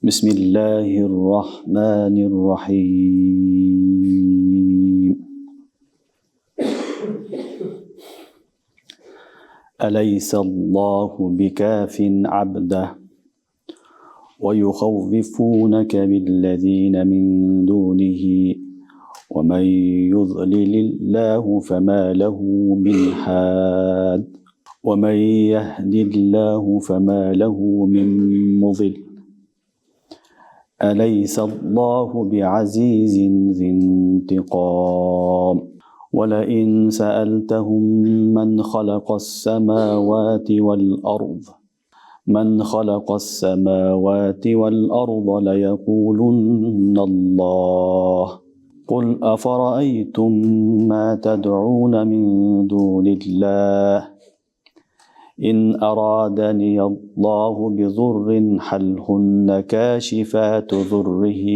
بسم الله الرحمن الرحيم. أليس الله بكاف عبده ويخوفونك بالذين من دونه ومن يضلل الله فما له من هاد ومن يهد الله فما له من مضل. أليس الله بعزيز ذي انتقام ولئن سألتهم من خلق السماوات والأرض ليقولن الله. قل أفرأيتم ما تدعون من دون الله إن أرادني الله بضر هل هن كاشفات ضره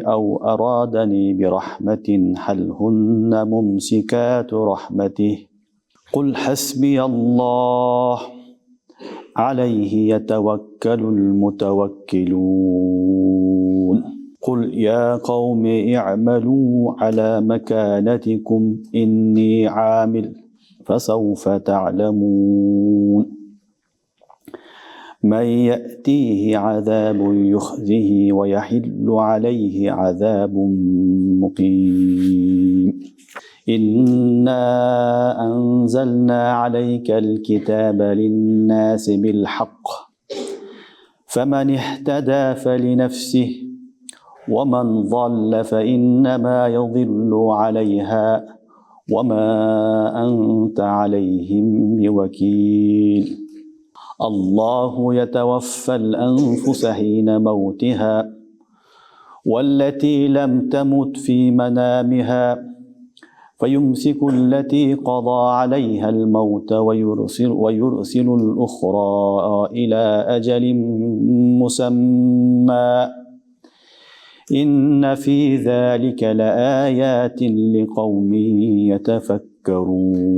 أو أرادني برحمة هل هن ممسكات رحمته. قل حسبي الله عليه يتوكل المتوكلون. قل يا قوم اعملوا على مكانتكم إني عامل فسوف تعلمون من يأتيه عذاب يخزيه ويحل عليه عذاب مقيم. إنا أنزلنا عليك الكتاب للناس بالحق فمن اهتدى فلنفسه ومن ضل فإنما يضل عليها وما أنت عليهم بوكيل. الله يتوفى الأنفس حين موتها والتي لم تمت في منامها فيمسك التي قضى عليها الموت ويرسل الأخرى إلى أجل مسمى إن في ذلك لآيات لقوم يتفكرون.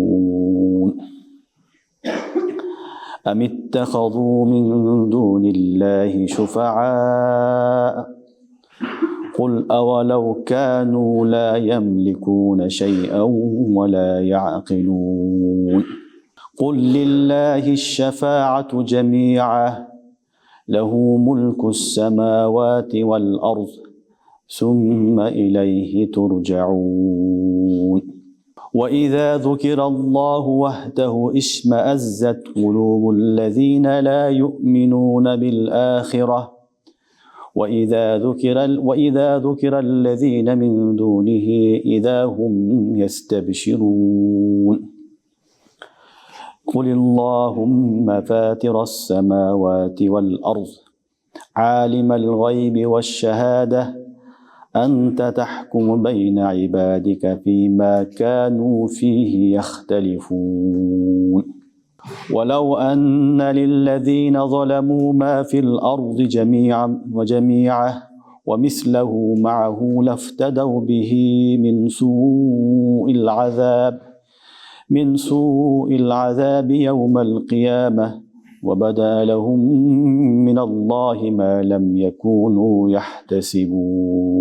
أم اتخذوا من دون الله شفعاء قل أولو كانوا لا يملكون شيئا ولا يعقلون. قل لله الشفاعة جميعا له ملك السماوات والأرض ثم إليه ترجعون. وإذا ذكر الله وحده اشمأزت قلوب الذين لا يؤمنون بالآخرة وإذا ذكر الذين من دونه إذا هم يستبشرون. قل اللهم فاتر السماوات والأرض عالم الغيب والشهادة أنت تحكم بين عبادك فيما كانوا فيه يختلفون. ولو أن للذين ظلموا ما في الأرض جميعا ومثله معه لافتدوا به من سوء العذاب يوم القيامة وبدا لهم من الله ما لم يكونوا يحتسبون.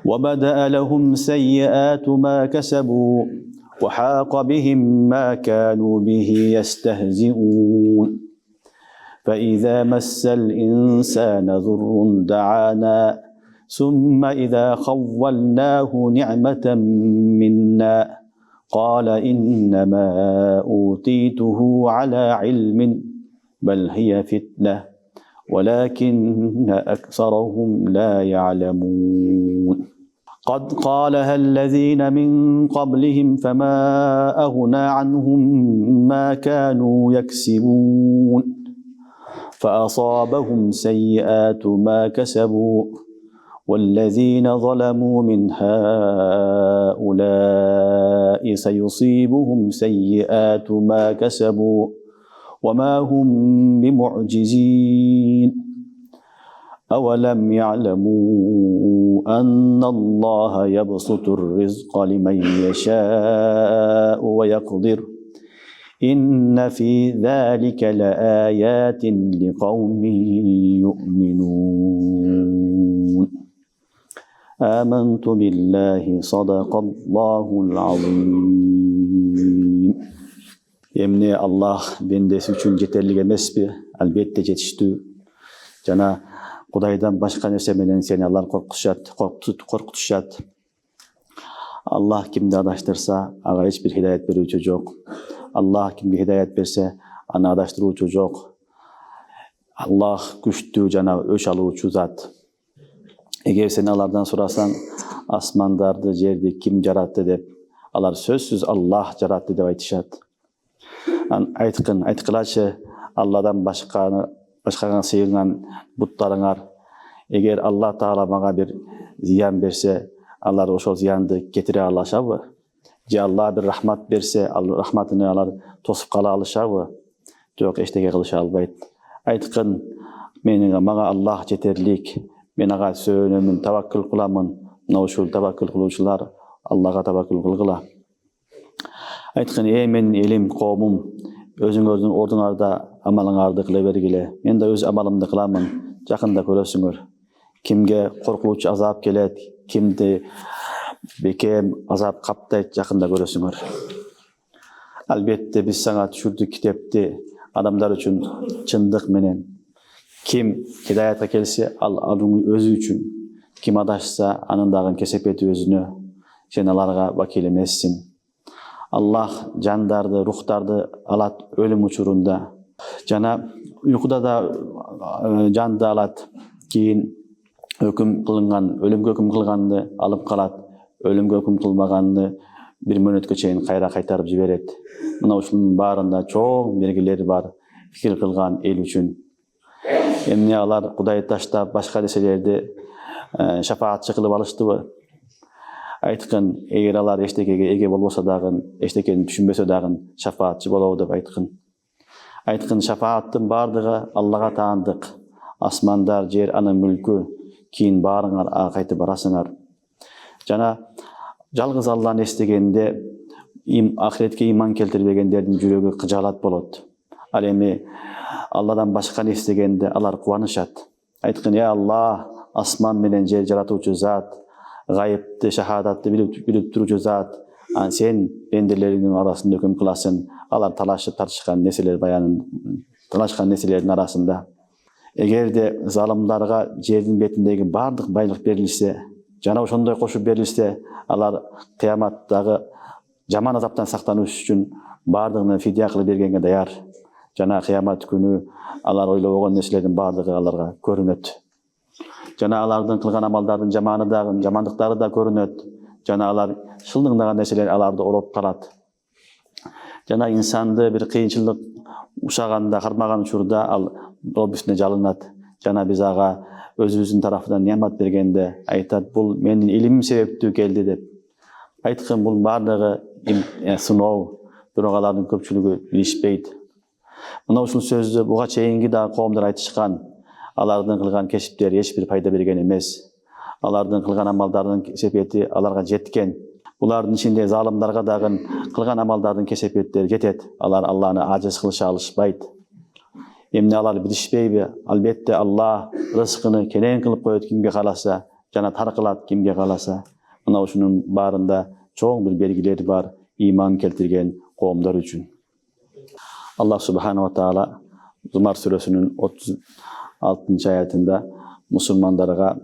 وبدأ لهم سيئات ما كسبوا وحاق بهم ما كانوا به يستهزئون. فإذا مس الإنسان ضر دعانا ثم إذا خولناه نعمة منا قال إنما أوتيته على علم بل هي فتنة ولكن أكثرهم لا يعلمون. قد قالها الذين من قبلهم فما أغنى عنهم ما كانوا يكسبون فأصابهم سيئات ما كسبوا والذين ظلموا من هؤلاء سيصيبهم سيئات ما كسبوا وما هم بمعجزين. أولم يعلموا أن الله يبسط الرزق لمن يشاء ويقدر إن في ذلك لآيات لقوم يؤمنون آمنت بالله صدق الله العظيم. Emne Allah bendesi üçün yeterli emaspi? Albatta жетиштүү. Жана Кудайдан башка нерсе менен сени алар коркутушат. Аллах кимди адаштырса, ага эч бир хидаят берүүчү жок. Аллах кимге хидаят берсе, аны адаштыруучу жок. Аллах күчтүү жана өч алуучу зат. Эгер сен алардан сурасаң, асмандарды, жерди ким жаратты деп, алар сөзсүз Аллах жаратты деп айтышат. Айткылачы, Алладан башкага сыйынган буттарыңар, эгер Аллах Таала мага бир зыян берсе, алар ошол зыянды кетире алышабы? Же Аллах бир рахмат берсе, рахматыны алар тосуп кала алышабы? Жок, эчтеке кылыша албайт. Айткын, мага Аллах жетерлик, мен ага сөөнөмүн, табаккул кыламын. Мына ушул табаккул кылуучулар Аллага табаккул кылгыла. Айткын, менин элим, коомум, өзүңөрдүн ордуңарда амалыңарды кыла бергиле. Мен да өз амалымды кыламын. Жакында көрөсүңөр. Кимге коркунуч азап келет, кимди бекем азап каптайт, жакында көрөсүңөр. Албетте биз сага түшүрдүк китепти адамдар үчүн чындык менен. Ким хидаятка келсе, ал өзү үчүн. Ким адашса, анын дагы кесепети өзүнө. Сен аларга вакил эмессиң. Аллах жандарды, рухтарды алат өлүм учурунда. Жана уйкуда да жанды алат. Кийин өлүмгө өкүм кылганды алып калат. Өлүмгө өкүм кылмаганды бир мөөнөткө чейин кайра кайтарып жиберет. Мына ушунун баарында чоң белгилери бар фикир кылган эл үчүн. Эмне алар Кудайды таштап башка нерселерди шафаатчы кылып алыштыбы? Айткын, эгер алар эчтекеге эге болбосо дагы, эчтекени түшүнбөсө дагы шафаатчы болобу деп айткын. Айткын, шафааттын баардыгы Аллага таандык. Асмандар, жер, анын мүлкү, кийин баарыңар ага кайтып барасыңар. Жана жалгыз Алланы эстегенде ахиретке иман келтирбегендердин жүрөгү кыжаалат болот. Ал эми Алладан башканы эстегенде алар кубанышат. Айткын, Аллах, асман менен жер жаратуучу зат, гайыпты, шахадатты билип туручу зат, сен бендерлериңдин арасында өкүм кыласың. Алар талашып тартышкан нерселердин арасында. Эгерде залымдарга жердин бетиндеги бардык байлык берилсе, жана ошондой кошуп берилсе, алар кыяматтагы жаман азаптан сактаныш үчүн бардыгын фидия кылып бергенге даяр. Жана кыямат күнү алар ойлобогон нерселердин бардыгы аларга көрүнөт. Жана алардын кылган амалдардын жамандыктары да көрүнөт. Жана алар шылдыңдаган нерселер аларды ороп калат. Жана инсанды бир кыйынчылык ушаганда, кармаган учурда ал Роббисине жалынат. Жана биз ага өзүбүздүн тарафынан неамат бергенде айтат, бул менин илимим себептүү келди деп. Айткын, бул бардыгы сыноо, бирок алардын көпчүлүгү билишпейт. Мына ушул сөздү буга чейинки да коомдор айтышкан. Алардын кылган кесиптери эч бир пайда берген эмес. Алардын кылган амалдардын кесепети аларга жеткен. Булардын ичинде залымдарга дагы кылган амалдардын кесепеттери жетет. Алар Алланы ажыз кылыша алышпайт. Эмне алар билишпейби? Албетте Аллах рызкыны кенен кылып коет кимге кааласа, жана таркылат кимге кааласа. Мына ушунун баарында чоң бир белгилери бар иман келтирген коомдор үчүн. Аллах субханаху ва таала Зумар сүрөсүнүн 36 аятында мусулмандарга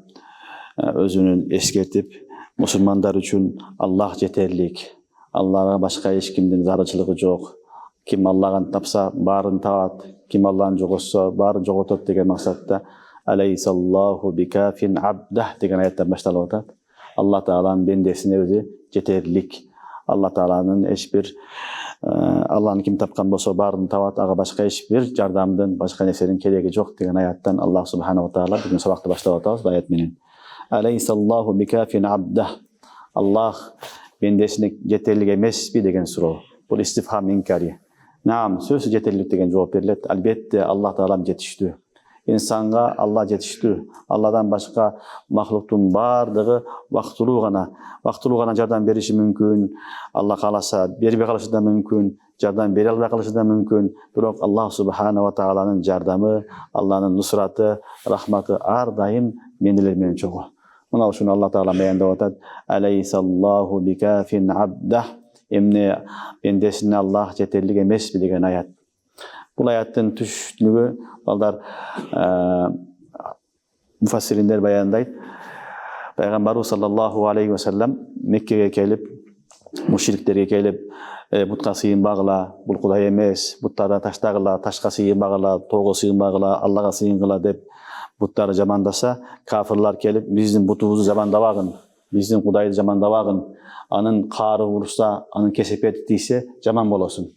өзүнүн эскертип, мусулмандар үчүн Аллах жетерлик. Аллага башка эч кимдин зарычылыгы жок. Ким Аллаган тапса, баарын табат. Ким Алланы жоготсо, баарын жоготот деген максатта алейсаллаху бикафин абдах деген аяттан башталып атат. Аллах Тааланын бендесине өзү жетерлик. Аллах Тааланын эч бир Алланы ким тапкан болсо баарын табат, ага башка эч бир жардамдын, башка нерсенин кереги жок деген аяттан Аллах субханаху ва таала бүгүн сабакты баштап атабыз аят менен. Алейсаллаху бикафин абдах. Аллах бендесине жетерлик эмеспи деген суроо. Бул истифхам инкари. Наам, сөзсүз жетерлик деген жооп берилет. Албетте Аллах Таалам жетиштүү. İnsanға Allah жетиштүү. Алладан башка махлуктун бардыгы вактылуу гана жардам бериши мүмкүн. Алла кааласа бербей калышы да мүмкүн, жардам бере албай калышы да мүмкүн. Бирок Аллах субхана ва тааланын жардамы, Алланын нусраты, рахматы ар дайым мендилер менен чогуу. Мына ушуну Алла таала баяндап атат. Алейсаллаху бикафин абда. Эмне бендесине Аллах жетерлик эмеспи деген аят. Бул аяттын түшүнүгү балдар муфассириндер баяндайт. Пайгамбарыбыз саллаллаху алейхи ва саллям Меккеге келип, мушриктерге келип, бутка сыйынбагыла, бул Кудай эмес, буттарды таштагыла, ташка сыйынбагыла, тоого сыйынбагыла, Аллага сыйынгыла деп буттарды жамандаса, кафирлар келип, биздин бутубузду жамандабагын, биздин Кудайды жамандабагын, анын каары урса, анын кесепети тийсе жаман болосуң.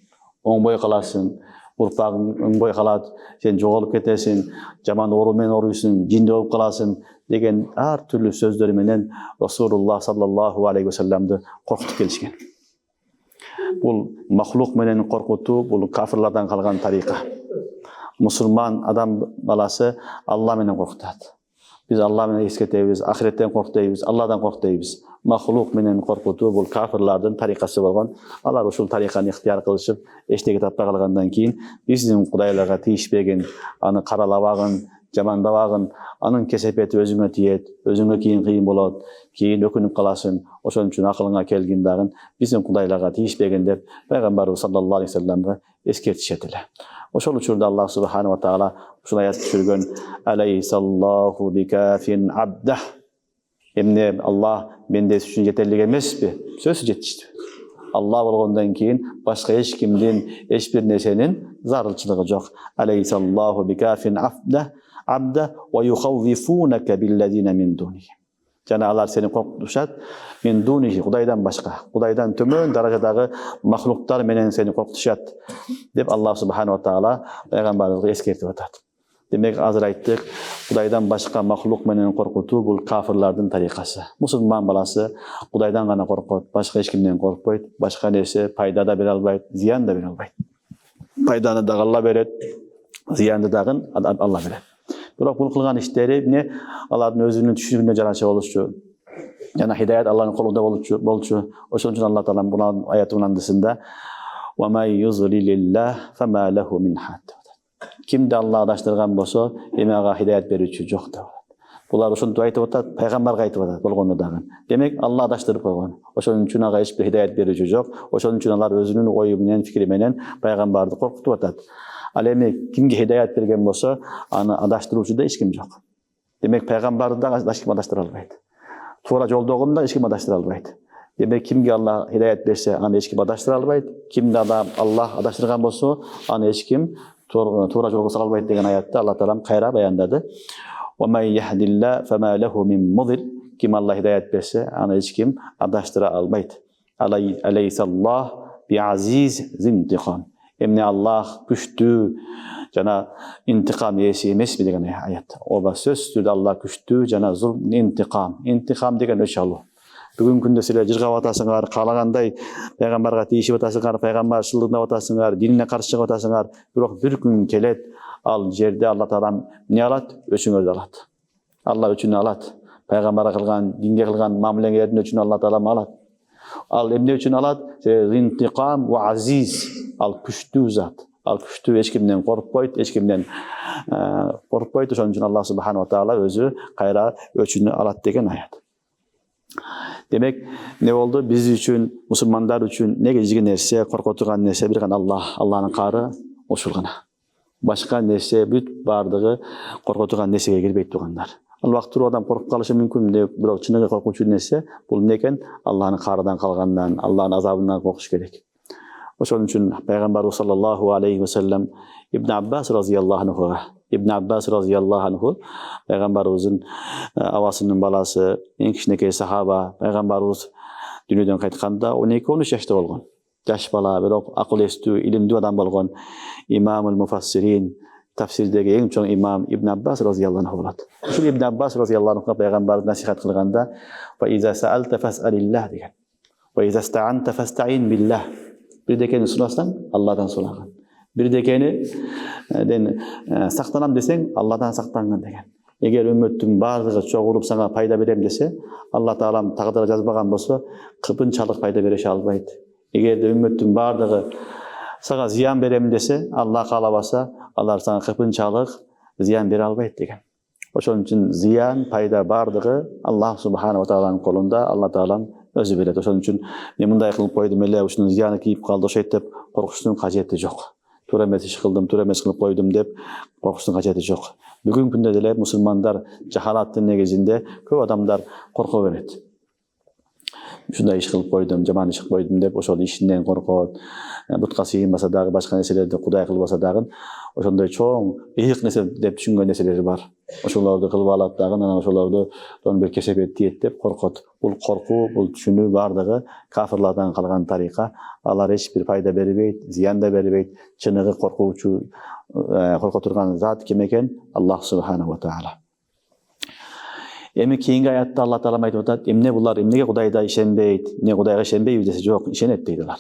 Оңбой каласың, урпагың оңбой калат, сен жоголуп кетесиң, жаман оору менен ооруйсуң, жинди болуп каласың деген ар түрлүү сөздөр менен Расулуллах саллаллаху алейхи ва салламды коркутуп келишкен. Бул махлук менен коркутуу, бул кафирлардан калган тарика. Мусулман адам баласы Алла менен коркутат. Biz Allah менен эскертебиз, ахиреттен корктойбуз, Алладан корктойбуз. Махлук менен коркутуу бул кафирлардын тарикасы болгон. Алар ушул тариканы ыктыяр кылышып, эчтеке таппай калгандан кийин биздин Кудайларга тийишпеген, аны каралабагын, жамандабагын, анын кесепети өзүңө тиет, өзүңө кийин кыйын болот, кийин өкүнүп каласың. Ошон үчүн акылыңа келгин дагы биздин Кудайларга тийишпеген деп Пайгамбарыбыз саллаллаху алейхи ва салламга эскертишет эле. Ошол учурда Аллах субхана ва таала ушул аят түшүргөн алейсаллаху бикафин абда. Эмне Аллах мендес үчүн жетерлик эмеспи? Сөзсүз жетиштүү. Алла болгондон кийин башка эч кимдин, эч бир нерсенин зарылчылыгы жок. Алейсаллаху бикафин абда ва юхаввифунака биллазина мин дуни. Жана алар сени коркутушат мин дуни, Кудайдан башка, Кудайдан төмөн даражадагы махлуктар менен сени коркутушат деп Аллах субхана ва таала пайгамбарыбызга эскертип атат. Демек азыр айттык, Кудайдан башка махлук менен коркутуу бул кафирлардын тарикасы. Мусулман баласы Кудайдан гана коркот, башка эч кимден коркпойт, башка нерсе пайда да бере албайт, зыян да бере албайт. Пайданы дагы Алла берет, зыянды дагы Алла берет. Бирок бул кылган иштери эмне? Алардын өзүнүн түшүнүгүнө жараша болчу. Жана хидаят Алланын колунда болчу. Ошон үчүн Алла таала бул аяттын андысында ва май юзлилилlah фама лаху мин хад. Кимди Алла адаштырган болсо, эми ага хидаят берүүчү жок деп атат. Булар ошентип айтып атат, пайгамбарга айтып атат болгондо дагы. Демек Алла адаштырып койгон. Ошон үчүн ага эч бир хидаят берүүчү жок. Ошон үчүн алар өзүнүн ою менен, фикри менен пайгамбарды коркутуп атат. Ал эми кимге хидаят берген болсо, аны адаштыруучу да эч ким жок. Демек пайгамбарды да эч ким адаштыра албайт. Туура жолдогун да эч ким адаштыра албайт. Демек кимге Алла хидаят берсе, аны эч ким адаштыра албайт. Кимди Аллах адаштырган болсо, аны эч ким туура жолго сала албайт деген аятты Алла таалам кайра баяндады. Ва май яхдилла фама лаху мин мудил. Ким Алла хидаят берсе, аны эч ким адаштыра албайт. Алейсаллах би азиз зинтиқам. Эмне Аллах күчтүү жана интикам ээси эмеспи деген аят. Оба сөзсүз түрдө Аллах күчтүү жана зулм интикам. Интикам деген өч алуу. Бүгүнкү күндө силер жыргап атасыңар, каалагандай пайгамбарга тийишип атасыңар, пайгамбарчылыгына атасыңар, динине каршы чыгып атасыңар. Бирок бир күн келет, ал жерде Алла таалам эмне алат? Өчүңөрдү алат. Алла өчүн алат. Пайгамбарга кылган, динге кылган мамилеңердин өчүн Алла таалам алат. Ал эмне үчүн алат? Интикам ва азиз. Ал күчтүү зат. Ал күчтүү, эч кимден коркпойт, эч кимден коркпойт. Ошон үчүн Аллах субхана ва таала өзү кайра өчүнү алат деген аят. Демек, не болду? Биз үчүн, мусулмандар үчүн негизги нерсе, коркотурган нерсе бир гана Аллах, Алланын каары ошол гана. Башка нерсе бүт бардыгы коркотурган нерсеге кирбейт тугандар. Албактуу адам коркуп калышы мүмкүн, бирок чыныгы коркунучу нерсе бул эмне экен? Алланын каарынан калгандан, Алланын азабынан коркуш керек. Ошон үчүн пайгамбарыбыз саллаллаху алейхи ва саллям Ибн Аббас разыяллаху анху пайгамбарыбыздын абасынын баласы, эң кичинекей сахаба, пайгамбарыбыз дүйнөдөн кайтканда 12-13 жашта болгон. Жаш бала, бирок акыл эстүү, илимдүү адам болгон имамул муфассирин, тафсирдеги эң чоң имам Ибн Аббас разыяллаху анху болот. Ушул Ибн Аббас разыяллаху анху пайгамбар насихат кылганда ва иза саалта фасалиллах деген. Ва иза стаанта фастаин биллах. Бирдекени сурасаң, Алладан сурагын. Бирдекени сақтанам десең, Алладан сақтанған деген. Егер үмметтің барлығы чогулуп сага пайда берем десе, Алла Таалам тагдырда жазбаган болсо, кыпынчалык пайда бере албайт. Эгер үмметтің барлығы сага зыян берем десе, Алла каалабаса, алар сага кыпынчалык зыян бере албайт деген. Ошон үчүн зыян пайда бардыгы Аллах субханаху тааlanын колунда, Алла Таалам өзү берет. Ошон үчүн мен мындай кылып койдум эле, ушунун зыяны кийип калды ошойт деп коркуштун кажети жок. Туура эмес иш кылдым, туура эмес кылып койдум деп коркуштун кажети жок. Бүгүнкү күндө деле мусулмандар жахалаттын негизинде көп адамдар корко берет. Ушундай иш кылып койдум, жаман иш кылып койдум деп ошол ишинен коркот. Бутка сыйынбаса дагы, башка нерселерди кудай кылбаса дагы, ошондой чоң ыйык нерсе деп түшүнгөн нерселери бар. Ошолорду кылып алат дагы, анан ошолорду бир кесепет тиет деп коркот. Бул коркуу, бул түшүнүү бардыгы кафирлардан калган тарика. Алар эч бир пайда бербейт, зыян да бербейт. Чыныгы коркуучу, корко турган зат ким экен? Аллах субханаху ва таала. Эми кийинки аятта Алла Таала айтып атат: "Эмне булар, эмнеге Кудайда ишенбейт? Эмне Кудайга ишенбейби?" десе, жок, ишенет дейт алар.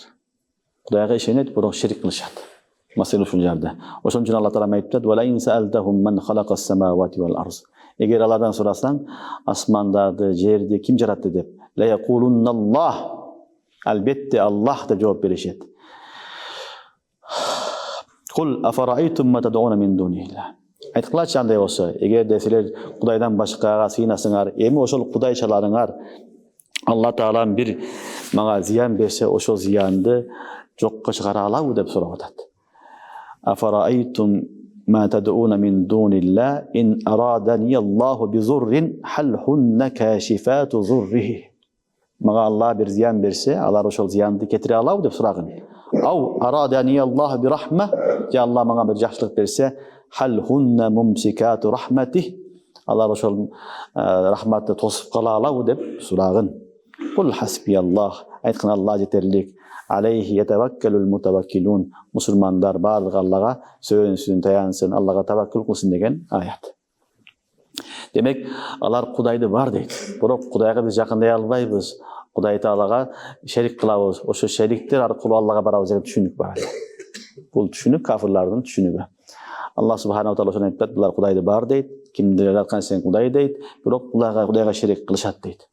Кудайга ишенет, бирок ширк кылышат. Маселе ушул жерде. Ошон үчүн Алла Таала айтып атат: "Ва ин саалтахум ман халакас самавати вал арз." Эгер алардан сурасаң, асмандарды, жерди ким жаратты деп, ла якулунналлах, албетте Аллах деп жооп беришет. Кул афараайтум ма тадуна мин дунилlah. Айткылачы андай болсо, эгерде силер Кудайдан башкага сыйнасыңар, эми ошол кудайчаларыңар Алла Таалам бир мага зыян берсе, ошол зыянды жокко чыгара алабы деп сурап атат. Афараайтум ма тадуна мин дунилlah ин арадани Аллаху би зуррин хал хунна кашифату зуррихи. Мага Алла бир зыян берсе, алар ошол зыянды кетире алабы деп сураган. Ау арадани Аллаху би рахма, же Алла мага бир жакшылык берсе, хал хунна мумсикату рахматих, алар ошол рахматты тосуп кала алабы деп сураган. Кул хасби Аллах, айткан Алла жетерлик. Алейхи ятаваккалул мутаваккилун. Мусулмандар барлыгы Аллага сөөнсүн, таянсын, Аллага таваккул кылсын деген аят. Демек, алар Кудайды бар дейт. Бирок Кудайга биз жакындай албайбыз. Кудай Таалага шерик кылабыз. Ошо шериктер аркылуу Аллага барабыз деген түшүнүк бар. Бул түшүнүк кафирлардын түшүнүгү. Алла субханаху таала ошон айтат, булар Кудайды бар дейт, кимди жараткан сен Кудай дейт, бирок Кудайга шерик кылышат дейт.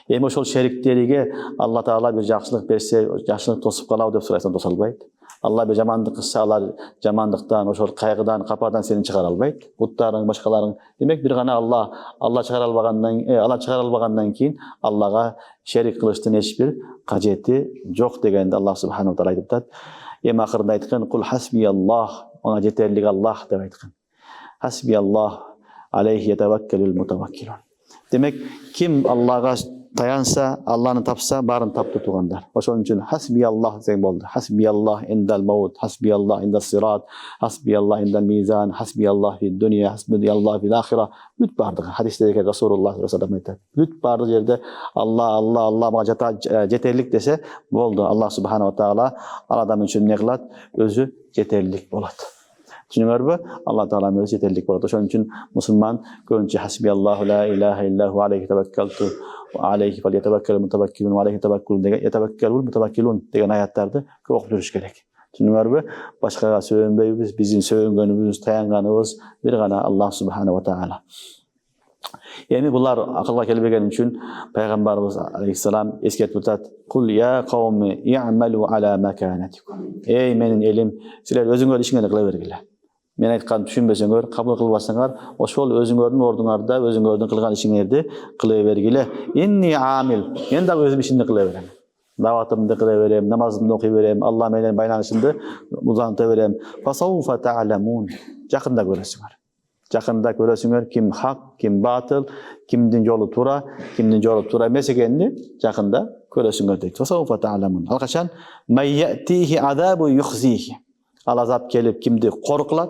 Эми ошол шериктериге Алла Таала бир жакшылык берсе, жакшылык тосуп калабы деп сурайсаң, тоса албайт. Алла бир жамандык кылса, алар жамандыктан, ошол кайгыдан, кападан сени чыгара албайт. Буттарың, башкаларың. Демек бир гана Алла чыгара албагандан кийин Аллага шерик кылыштын эч бир кажети жок дегенди Алла субханаху таала айтып атат. Эми акырында айткан: "Кул хасби Аллах", мага жетерлик Аллах деп айткан. Хасби Аллах, алейхи ятаваккалул мутаваккилун. Демек, ким Аллага таянса, Алланы тапса, барын тапты тугандар. Ошон үчүн хасби Аллах деген болду. Хасби Аллах индал маут, хасби Аллах индас сират, хасби Аллах индал мизан, хасби Аллах фи дунья, хасби Аллах фил ахира. Бүт бардыгы хадистерде Расулуллах саллаллаху алейхи ва саллям айтат. Бүт бардык жерде Алла мага жетерлик десе болду. Аллах субханаху таала ал адам үчүн эмне кылат? Өзү жетерлик болот. Түшүнүңөрбү? Алла Таала өзү жетерлик болот. Ошон үчүн мусулман көбүнчө хасби Аллаху ла илаха иллаху алейхи таваккалту ва алейхи фалятаваккалул мутаваккилун ва алейхи таваккалул мутаваккилун деген аяттарды көп окуп жүрүш керек. Түшүнүңөрбү? Башкага сөөнбөйбүз, биздин сөөнгөнүбүз, таянганыбыз бир гана Аллах субханаху ва таала. Эми булар акылга келбеген үчүн пайгамбарыбыз алейхиссалам эскертип атат: "Кул я кауми i'malu ala makanatikum." Эй менин элим, силер өзүңөр ишиңерди кыла бергиле. Мен айткан түшүнбөсөңөр, кабыл кылбасаңар, ошол өзүңөрдүн ордуңарда өзүңөрдүн кылган ишиңерди кыла бергиле. Инни амил. Мен дагы өзүм ишимди кыла берем. Даватымды кыла берем, намазымды окуй берем, Алла менен байланышымды узанта берем. Фасауфа та'ламун. Жакында көрөсүңөр. Жакында көрөсүңөр ким хак, ким батыл, кимдин жолу туура, кимдин жолу туура эмес экенин жакында көрөсүңөр дейт. Фасауфа та'ламун. Ал качан майятихи азабу юхзихи. Ал азап келип кимди коркулат,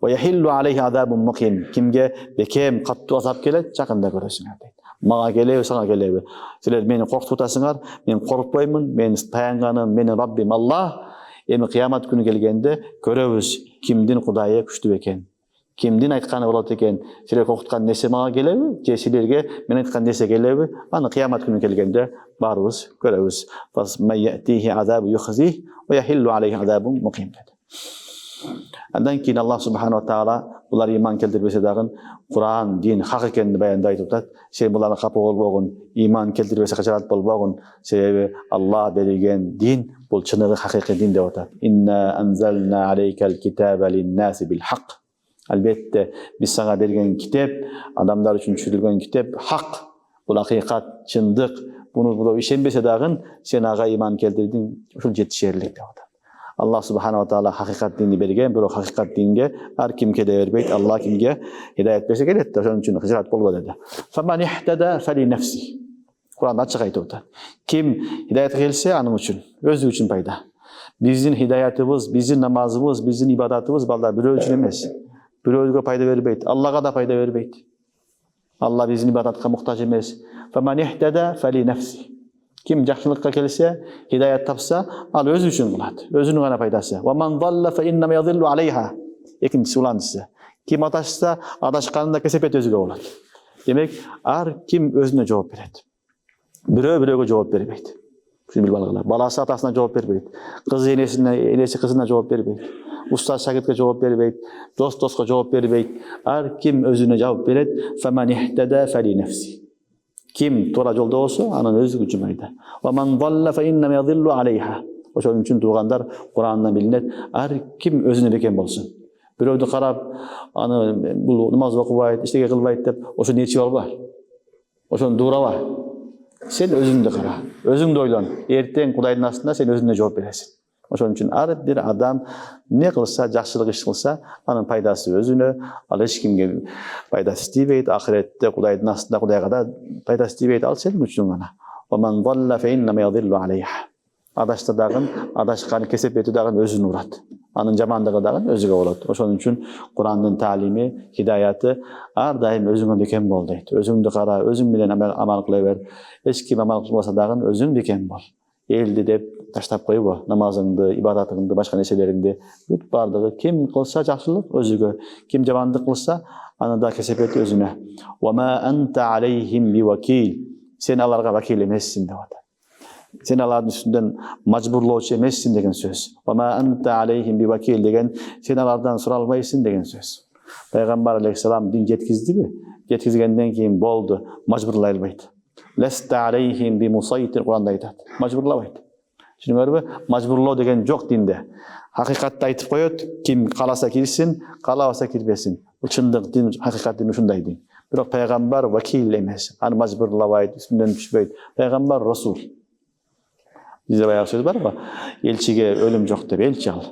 ва яхиллу алейхи азабун муқим. Кимге бекем каттуу азап келет, жакында көрөсүңөр дейт. Мага келеби, сага келеби. Силер мени коркутуп атасыңар, мен коркпоймун, менин таянганым менин Раббим Аллах. Эми кыямат күнү келгенде көрөбүз кимдин Кудайы күчтүү экен. Кимдин айтканы болот экен? Силер коркуткан нерсе мага келеби? Же силерге мен айткан нерсе келеби? Аны кыямат күнү келгенде барыбыз көрөбүз. Фас майятихи азабу юхзих ва яхиллу алейхи азабун муқим. Andan keyin Allah subhanahu wa taala bular iman keltirбесе дагы Kur'an, din hak ekenini bayanda aytıp atat. Sen bularga kapı bolbogун, iman keltirбесе kaçarat bolbogун. Sebebi Allah berigen din bul çınıgı hakiki din dep atat. Inna anzalna aleykel kitabe linnasi bil haq. Albatta biz sana bergen kitap, adamlar üçün düşürülgen kitap hak. Bu hakikat, çındık. Bunu işenbese dagı sen aga iman keltirdin, uşul jetişerlik dep atat. Allah subhanahu wa taala hakikat dinini bergen, bir o hakikat dinge her kim kede vermeyt, Allah kimge hidayet berse kelet. Onun için hicret bolma dedi. Faman ihtada feli nefsi. Kur'an'da açık aytıp atat. Kim hidayet gelse anın üçün, özü üçün payda. Bizin hidayetimiz, bizin namazımız, bizin ibadatımız balda bir üçün emes. Bir özgü payda vermeyt, Allah'a da payda vermeyt. Allah bizim ibadatga muhtaç emes. Faman ihtada feli nefsi. Kim yaxşılıkka kelse, hidayet tapsa, al öz üçün kılat. Özünün gana paydası. Ve man dalla fe innema yadillu aleyha. İkincisi ulan size. Kim adaşsa, adaşkanında kesepet özüge olat. Demek, kim özüne cevap veret. Biröge cevap vermeydi. Şimdi bil balgılar. Balası atasına cevap vermeydi. Kızı enesi kızına cevap vermeydi. Usta şagirdge cevap vermeydi. Dost dostga cevap vermeydi. Kim özüne cevap veret, femen ihtada feli nefsi. Kim to'ra yo'lda olsa, anın özü gücü mayda. Ve man dalla fe innema yadillu aleyha. Oşun üçün tuğanlar Kur'an'dan bilinet. Kim özüne beken bolsun. Biröwdü qarap, bu namaz okubayt, iştege kılbayt dep, oşu neçi yol var. Oşun dura var. Sen özüңdü qara, özüңdü oylan. Erteň Kudayдын астында sen özüne cevap beresin. Oşun üçün bir adam ne kılsa, жақсылык iş kılsa, anın paydası özüne, al hiç kimge paydası isteybeýt, ahirette Kudayдын астында Kudayga da paydası isteybeýt, al senin üçün gana. Ve man dalla fe innema yadillu aleyha. Adaşta dagın, adaşkanı kesip eti dagın özünü urat. Anın jamanlığı dagın özüge bolat. Oşun üçün Kur'an'ın talimi, hidayatı daim özüňe beken bol deyt. Özüňdü qara, özüň bilen amal kılaber. Hiç kim amal kılmasa dagın özüň beken bol. Eldi dep taştap koyup, namazыңды, ibadatыңды, başka neşeleringdi. Büt bardygy kim kılsa жақсылык özüge, kim jamanlyk kılsa anı da kesip eti özüne. Ve ma anta aleyhim biwakil. Sen alarga vakil emessin dep atat. Sen alardın üstünden majburlooçu emessin degen söz. Ve ma anta aleyhim biwakil degen sen alardan soralbaysın degen söz. Peygamber aleyhisselam din jetkizdi mi? Jetkizgenden keyin boldu, majburlay albayt. Lesta aleyhim bimusaytir Kur'an'da aytat. Majburlabayt. Şimdi görüp majburloo degen jok dinde. Hakikatty aytıp koyot, kim kalasa kirsin, kalabasa kirbesin. Bu çındyk din, hakikat din uşunday din. Biroq peygamber vakil emes. Ani majburlabayt, üstünden düşbeyt. Peygamber rasul. Bizde bayağı söz var ama elçige ölüm jok dep elçi al.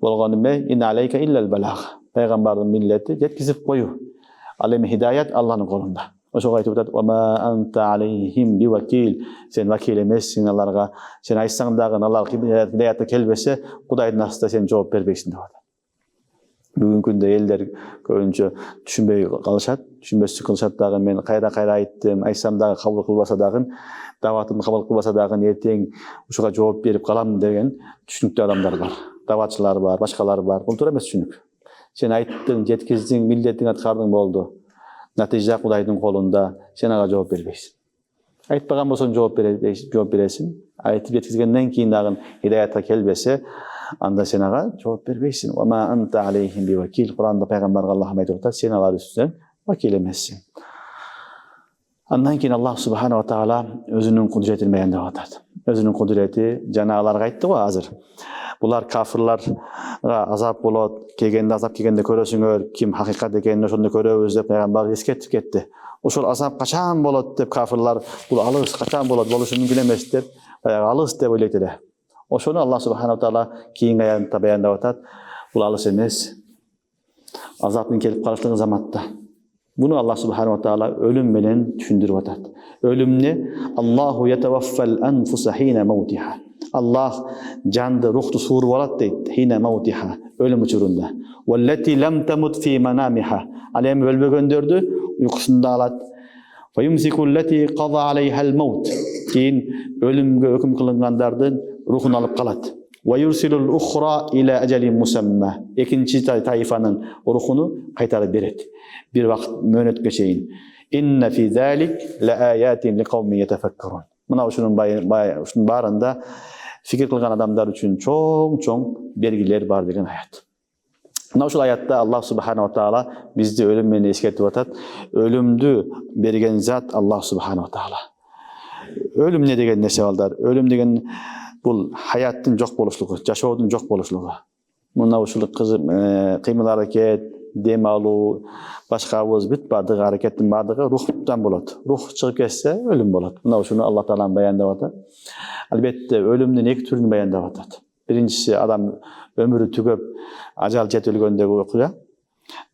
Bolgonu me in aleyka illal balagh. Peygamberдің milleti jetkizip koyu. Al emi hidayet Allah'ın kolunda. Oşo aytıp atat: "Ve ma anta aleyhim biwakil." Sen vakil emessin alarga. Sen aytsaň dagы Allah hidayetke kelbese, Kudayдын астында sen jogap berbeýsin dep atat. Bugün günde elder köpünçe düşünbey kalışat, düşünbesi kılışat dagı men kayra ayttım, aytsam dagı kabul kılbasa dagı, davatımı kabul kılbasa dagı erteň uşuga jogap berip kalam degen düşünüktü adamlar var. Davatçılar var, başkalar var. Bul emes düşünük. Sen ayttın, jetkizdiň, milletiň atkardyň boldu. Natija Kudayдын kolunda, sen aga jogap berbeýsin. Aytpagan bolsoň jogap beresin. Aytyp jetkizgenden keyin dagı hidayetke kelbese, anda sen aga jogap berbeýsin. Ve ma anta aleyhim biwakil. Kur'an'da Peygamber Allah'a aytıp sen alar üstünden vakil emessin. Andan keyin Allah subhanahu wa taala özünün kudretini beýan dep atat. Özünün kudreti janalarga aytdy go hazır. Bular kafirlarga azap bolat, kelgende azap kelgende körösüňөр, kim hakikat ekenini şonda köröbüz dep Peygamber esketip ketdi. Oşol azap kaçan bolat dep kafirlar, bul alys kaçan bolat boluşy mümkin emes dep, alys dep oýlaýdylar. Oşonu Allah subhanahu wa taala keyingi aýatda beýandap atat. Bul alys emes. Azapyň kelip galyşlygy zamatda. Bunu Allah subhanahu wa taala ölüm bilen düşündirip atat. Ölümni Allahu yetevaffal enfusa hina mautiha. Allah candı, ruhtu suur bolat deyt. Hina mautiha. Ölüm uçurunda. Velleti lem temut fi manamiha. Alem ölbegöndördü, uykusunda alat. Ve yumsiku lleti qada aleyha'l maut. Keyin ölümge hüküm kılıngandardan ruhunu alıp kalat. Ve yursilul ukhra ila ajalin musamma. İkinci tayfanın ruhunu kaytarıp beret. Bir vakt mönet geçeyin. İnne fi zalik la ayatin li kavmin yetefekkerun. Buna şunun barında fikir kılgan adamlar üçün çoğ belgiler var деген ayat. Mına uşul ayatda Allah subhanahu wa taala bizdi ölüm menен eskertip atat. Ölümdü bergen zat Allah subhanahu wa taala. Ölüm ne деген nerse balдар? Ölüm деген bul hayattın жоқ boluşluğu, jaşoodun жоқ boluşluğu. Mına uşul kıymıl hareket, dem alуу, başka boz büt bardyğı harekettin bardyğı ruhtan bolat. Ruh çıkıp kesse ölüm bolat. Mına uşunu Allah Taala'nın bayandap atat. Albatta ölümdün iki türünü bayandap atat. Birincisi adam ömrü tügöp ajal jet ölgöndögi okuya.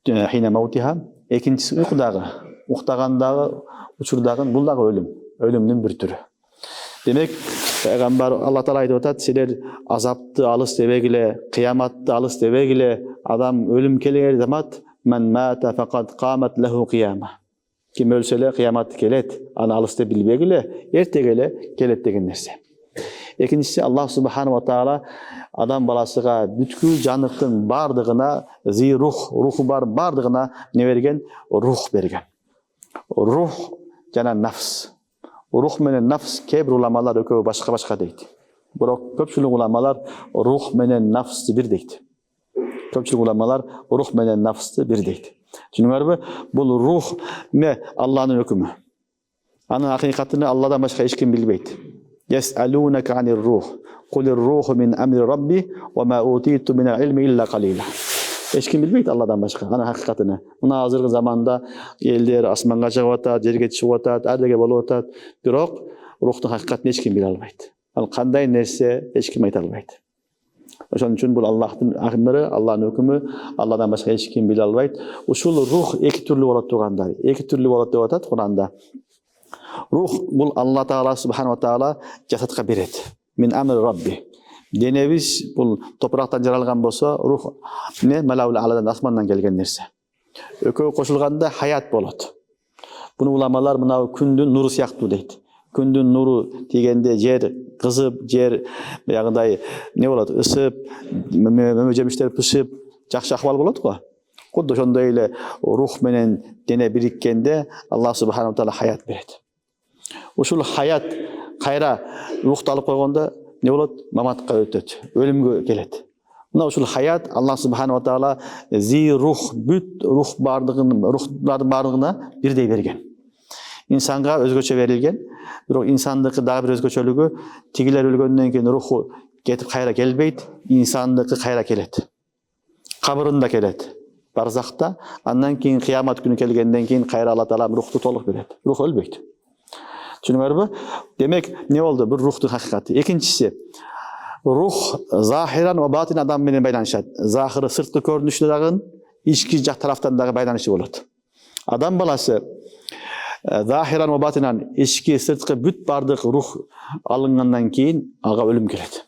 Hine mautiha. Ekincisi uykudağı. Uktagandagı, uçurdagı bul dagı ölüm. Ölümdün bir türü. Demek Peygamber Allah Taala aytып atat, "Siler azapты alыс debegile, kıyamatты alыс debegile, adam ölüm keler zamat, men mata faqad qamat lahu qiyamah." Kim ölsele kıyamat kelet, ana alыс deb bilbegile, ertegele kelet degen nerse. Ekincisi Allah subhanahu wa taala adam balasıga bütkül janlıktın bardığına ruhu bardığına ne bergen? Ruh bergen. Ruh jana nafs. Ruh menen nafs kebir ulamalar ököbü başka deydi. Biroq köpçülük ulamalar ruh menen nafsты bir deydi. Köpçülük ulamalar ruh menen nafsты bir deydi. Düşünüңөрбү? Bul ruh ne Allah'ın hükmü. Anın hakikatini Allah'dan başka hiç kim bilbeydi. Yes'alunaka anir ruh. Kulir ruhu min emri rabbi ve ma utitu minel ilmi illa qalila. Hiç kim bilbeydi Allah'dan başka. Anın hakikatini. Muna hazırkı zamanda elder asmanga çıkıp atat, jerge çıkıp atat, ardege bolup atat. Biroq ruhtun hakikatini hiç kim bile albaydı. Al kanday nerse hiç kim ayta albaydı. Oşon üçün bul Allah'ın emri, Allah'ın hükmü, Allah'dan başka hiç kim bile albaydı. Uşul ruh iki türlü bolat turganda. İki türlü bolat dep atat Kur'anda. Ruh bul Allah Taala subhanahu wa taala jasatqa beret. Min amri rabbi. Denebis bul topraktan jaralgan bolsa, ruh ne malaul aladan asmandan kelgen nerse. Ökö koşulganda hayat bolat. Bunu ulamalar mına kündün nuru siyaktуу deydi. Kündün nuru tigende jer kızıp, jer yağınday ne bolat? Isıp, mömöjemişler pişip, jakşı ahval bolat go. Kudda şonday ele ruh menen dene birikkende Allah subhanahu wa taala hayat beret. Uşul hayat kayra ruhtu alıp koygonda ne bolat? Mamatqa ötöt, ölümgө kelet. Mına uşul hayat Allah subhanahu wa taala ruh büt ruhların bardığına birdey bergen. İnsanga özgöçe verilgen. Biroq insandıkı daha bir özgöçölügü tigiler ölgönden keyin ruhu ketip kayra kelbeyt, insandıkı kayra kelet. Kabırında kelet. Barzakta, andan keyin kıyamat günü kelgenden keyin kayra Allah Taala ruhtu toluk beret. Ruh ölbeyt. Düşünüңөрбү? Demek ne oldu? Bir ruhtun hakikati. İkincisi, ruh zahiran ve batin adam menen baylanışat. Zahiri sırtlı görünüşlü dagın, içki jak taraftan dagı baylanışı bolat. Adam balası zahiran ve batinan içki sırtkı büt bardık ruh alıngandan keyin aga ölüm kelet.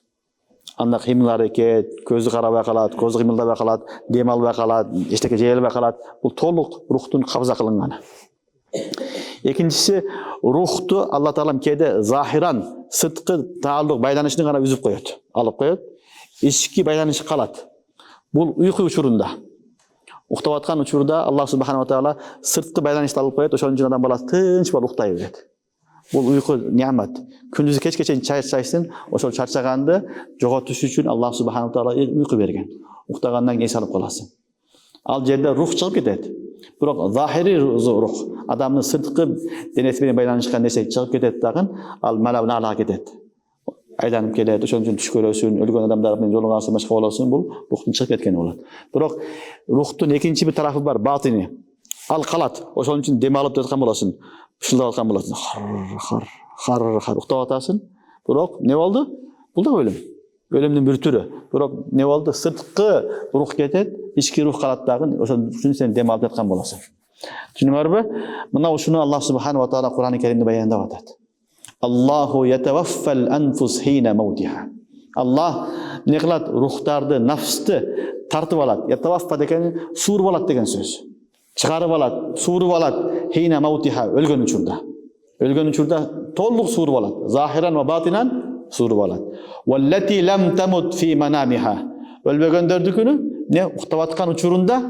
Anda kıymıl hareket, közü karabay kalat, közü kıymıldabay kalat, dem albay kalat, eşteke jeyelbay kalat. Bu toluk ruhtun kabza kılınganı. İkincisi ruhtu Allah Taala kede zahiran sırtkı taalluk baylanışını gana üzüp koyot. Alıp koyot. İçki baylanışı kalat. Bu uyku uçurunda. Uktap atkan uçurda Allah subhanahu wa taala sırtkı baylanışты alıp koyot. Oşon üçün adam balası tınç bol uktay beret. Bu uyku nimet. Kündüzü keçe çayırsın. Oşol çarçagandı jogotuş üçün Allah subhanahu wa taala uyku bergen. Uktagandan keyin salıp kalasın. Al jerde ruh çıkıp ketet. Biroq zahiri ruh adamın sırtkı denesi bilen baylanışkan nerse çıkıp ketet dagın, al malabına ala ketet. Aylanıp kelet, oşon üçün tuş görösün, ölgön adamlar bilen jolugансın, başka bolasın, bul ruhtun çıkıp ketkeni bolat. Biroq ruhtun ikinci bir tarafı var, batini. Al kalat, oşon üçün dem alıp жатқан bolasın, pışıldap atkan bolasın. Har, uktap atasın. Biroq ne oldu? Bul da ölüm. Ölümdün bir türü. Biroq ne oldu? Sırtkı ruh ketet, içki ruh kalat dagın, oşon üçün sen dem alıp жатқан bolasın. Düşünüңөрбү? Mına uşunu Allah subhanahu wa taala Kur'an-ı Kerim'de bayandap atat. Allahu yetevaffel enfus hine mautiha. Allah ne kılat? Ruhtardı, nafsты tartıp alat. Yetevaffa degen surup alat degen söz. Çıkarıp alat, surup alat. Hine mautiha, ölgön uçurda. Ölgön uçurda tolluk surup alat. Zahiran ve batinan surup alat. Velleti lem temut fi manamiha. Ölbegöndördü günü ne uktap atkan uçurunda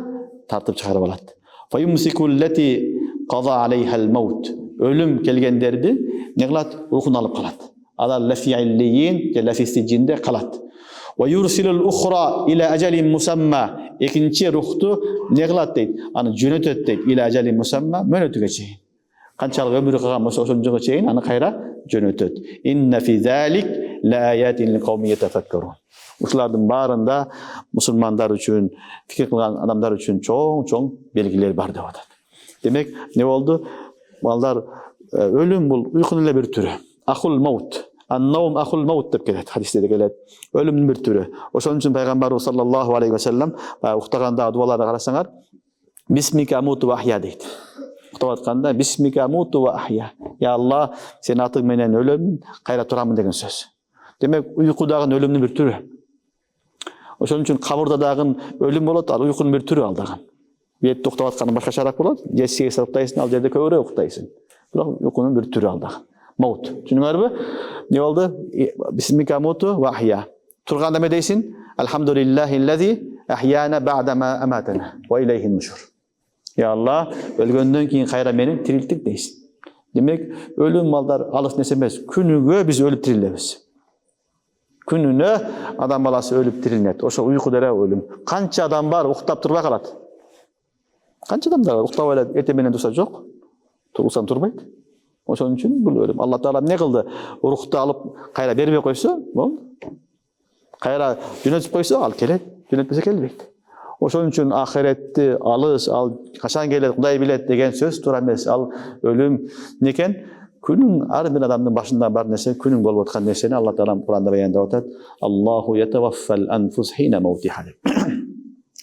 tartıp çıkarıp alat. Fayumsiku leti qada aleyha'l maut. Ölüm kelgenderdi ne kılat? Ruhunu alıp kalat. Alar lafi illiyin je lafi sijjinde kalat. Ve yursilul ukhra ila ajalin musamma. İkinci ruhtu ne kılat deydi? Anı jönötöt deydi. Ila ajalin musamma mönötüge çeyin. Kançalık ömürü kılgan bolsa oşonjoga çeyin anı kayra jönötöt. İnne fi zalik la ayatin li kavmin yetefekkerun. Uşulardın barında musulmanlar üçün, fikir kılgan adamlar üçün çoğ belgiler bar dep atat. Demek ne oldu? Mallar ölüm bul, uykunun ile bir türü. Ahul maut. An-nawm ahul maut dep gelet. Hadiste de gelet. Ölümün bir türü. Oşon üçün Peygamber sallallahu aleyhi ve sellem uktaganda dualarda karasaňar Bismike amutu ve ahya deydi. Uktap atkanda Bismike amutu ve ahya. Ya Allah, sen atyň menen ölüm, kayra turamyn degen söz. Demek uykudagyn ölümün bir türü. Oşon üçün kaburda dagyn ölüm bolat, al uykunun bir türü aldagyn. Bir uktap atkanda başka şarak bolat, jessiye sarptaysın, al jerde köwre uktaysın. Birak uykunun bir türü aldagyn. Maut. Düşünüňärmi? Ne oldu? Bismike amutu ve ahya. Turganda ne deysin? Elhamdülillahillazi ahyana ba'dama amatana ve ileyhin nushur. Ya Allah, ölgönden keyin kayra meni tirilttik deysin. Demek ölüm mallar alыс nese emes. Günüge biz ölüp tirilebiz. Gününe adam balası ölüp tirilet. Oşo uyku dere ölüm. Kança adam var uktap turbay kalat. Kança adam var uktap öyle etemenen dursa jok. Turulsan turbayt. Oşon üçün bu ölüm. Allah Taala ne kıldı? Ruhtu alıp kayra bermey koysa, boldu. Kayra jönötüp koysa al kelet. Jönötpese kelbeyt. Oşon üçün ahiretti alыс, al kaçan gelet, Kuday bilet degen söz tura emes. Al ölüm neken? Günün her bir adamın başında bar nese, günün bolup atkan neseni Allah Taala Kur'anda bayandap atat. Allahu yetevaffal anfus hina mawtiha.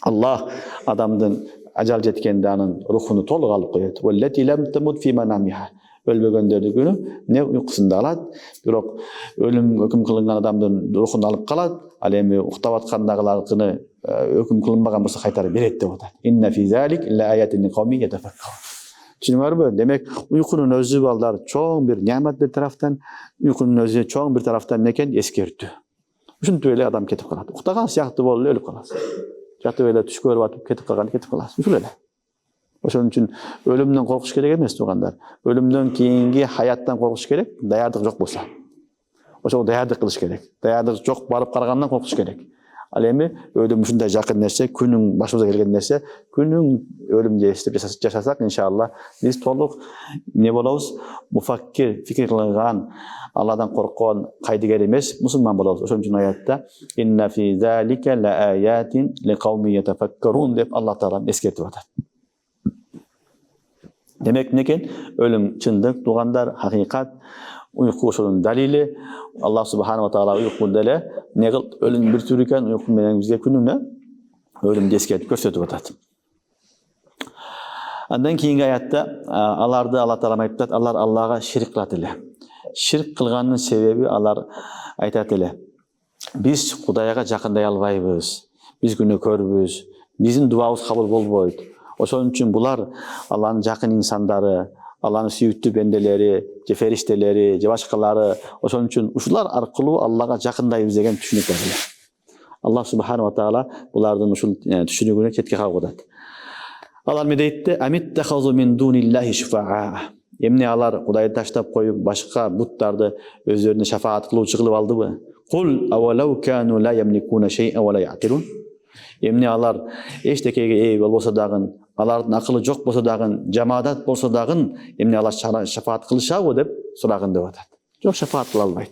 Allah adamdın ajal jetkende anın ruhunu toluk alıp koyat. Velleti lem temut fi manamiha. Ölmegönderdi günü ne uykusunda alat, birak ölüm hüküm kılıngan adamdın ruhunu alıp kalat. Al emi uktap atkandagılarını hüküm kılınmagan bolsa kaytarıp beret dep atat. Inne fi zalik la ayatin li kavmin yetefekkerun. Düşünüňärmi? Demek uykunun özü ballar çoğ bir nimet bir taraftan, uykunun özü çoğ bir taraftan neken eskerdi. Şuntu öyle adam ketip kalat. Uktagan siyahtı bolup ölüp kalas. Jatyp öyle tuş görüp atıp ketip kalgan ketip kalas. Şul ele. Oşon üçün ölümden korkuş gerek emes tugandar. Ölümden keyingi hayattan korkuş gerek, daýardyk jok bolsa. Oşo daýardyk kılıç gerek. Daýardyk jok barıp karagandan korkuş gerek. Al emi ölüm şunday jakyn nerse, günüň başymyza gelgen nerse, günüň ölüm jestip yaşasak inşallah biz toluk ne bolabız? Mufakkir, fikir kılgan, Allah'dan korkan, kaydıger emes, musulman bolabız. Oşon üçün ayatda inna fi zalika la ayatin li kavmin yetefekkerun dep Allah Taala eskertip atat. Demek neken? Ölüm çındık, tugandar, hakikat, uyku oşonun dalili. Allah subhanahu wa ta'ala uyku dele ne kıl ölüm bir tür iken uyku menen bizge gününe ölüm eskertip körsötüp atat. Andan keyingi ayatda alardı Allah Taala ayttat, Allah Allah'a şirk kılat ele. Şirk kılganın sebebi alar aytat ele. Biz Kudaýga jakynday albaýbız. Biz günökörbiz. Bizim duabız kabul bolboýt. Oşon üçün bular Allah'ın jakyn insandary, Allah'ın süýüktүү bendeleri, je ferişteleri, je başkalary, oşon üçün uşular arkıly Allah'a jakyndaýbız degen düşünük bar. Allah subhanahu wa taala bulardan uşul düşünügüne ketke kalgydat. Alar me deýdi? Amittakhazu min dunillahi şufa'a. Emne alar Hudaýy taştap koyup başka butlardı özlerine şefaat kılıwçy kılıp aldyby? Kul awalaw kanu la yamlikuna şeý'en we la ya'qilun. Emne alar eştekege eýip bolsa dagyn, alardın akılı jok bolsa dagyn, jamaat bolsa dagyn, emne alar şefaat kılışaby dep suragan dep atat. Jok şefaat kıla albayt.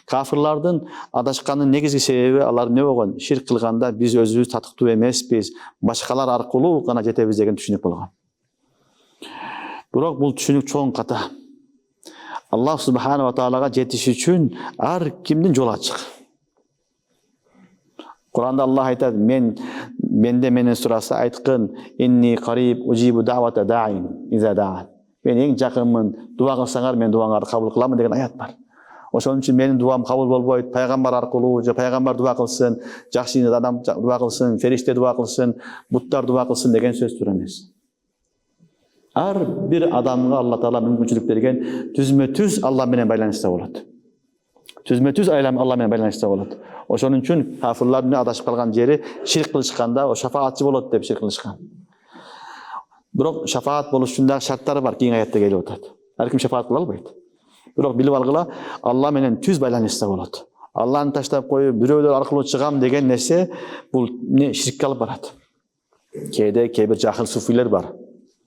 Kafirlardın adaşkanyň negizgi sebebi alar ne bolgan? Şirk kılganda biz özübüz tatykty emesbiz, başkalar arkıly gana jetebiz degen düşünük bolgan. Birak bul düşünük çoğun kata. Allah subhanahu wa ta'alaga jetiş üçün har kimdin jol açyk. Kur'anda Allah aytad, mende menen surası aytkın, inni qarib ujibu da'wata da'in iza da'an. Men eng jakynmyn, dua kılsaňar men duaňary kabul kılamyn degen ayat bar. Oşon üçün menin duam kabul bolboýt, paýgambar arkaly, je paýgambar dua kılsın, jakşy adam dua kılsın, ferişte dua kılsın, butlar dua kılsın degen söz tur emes. Her bir adamga Allah Taala mümkinçilik bergen, tüzme-tüz Allah menen baýlanışda bolat. Tüzme-tüz Allah menen baýlanışda bolat. Oşon üçün kafirlar ne adaşyp kalgan jeri şirk kılışkanda o şefaatçı bolat dep şirk kılışkan. Birak şefaat boluş üçin şartlary bar, keyin ayatda gelip atat. Her kim şefaat kıla albayt. Бирок билип алгыла, Алла менен түз байланышта болот. Алланы таштап коюп, бирөөлөр аркылуу чыгам деген нерсе бул ширкке алып барат. Кээде кээ бир жахил суфилер бар.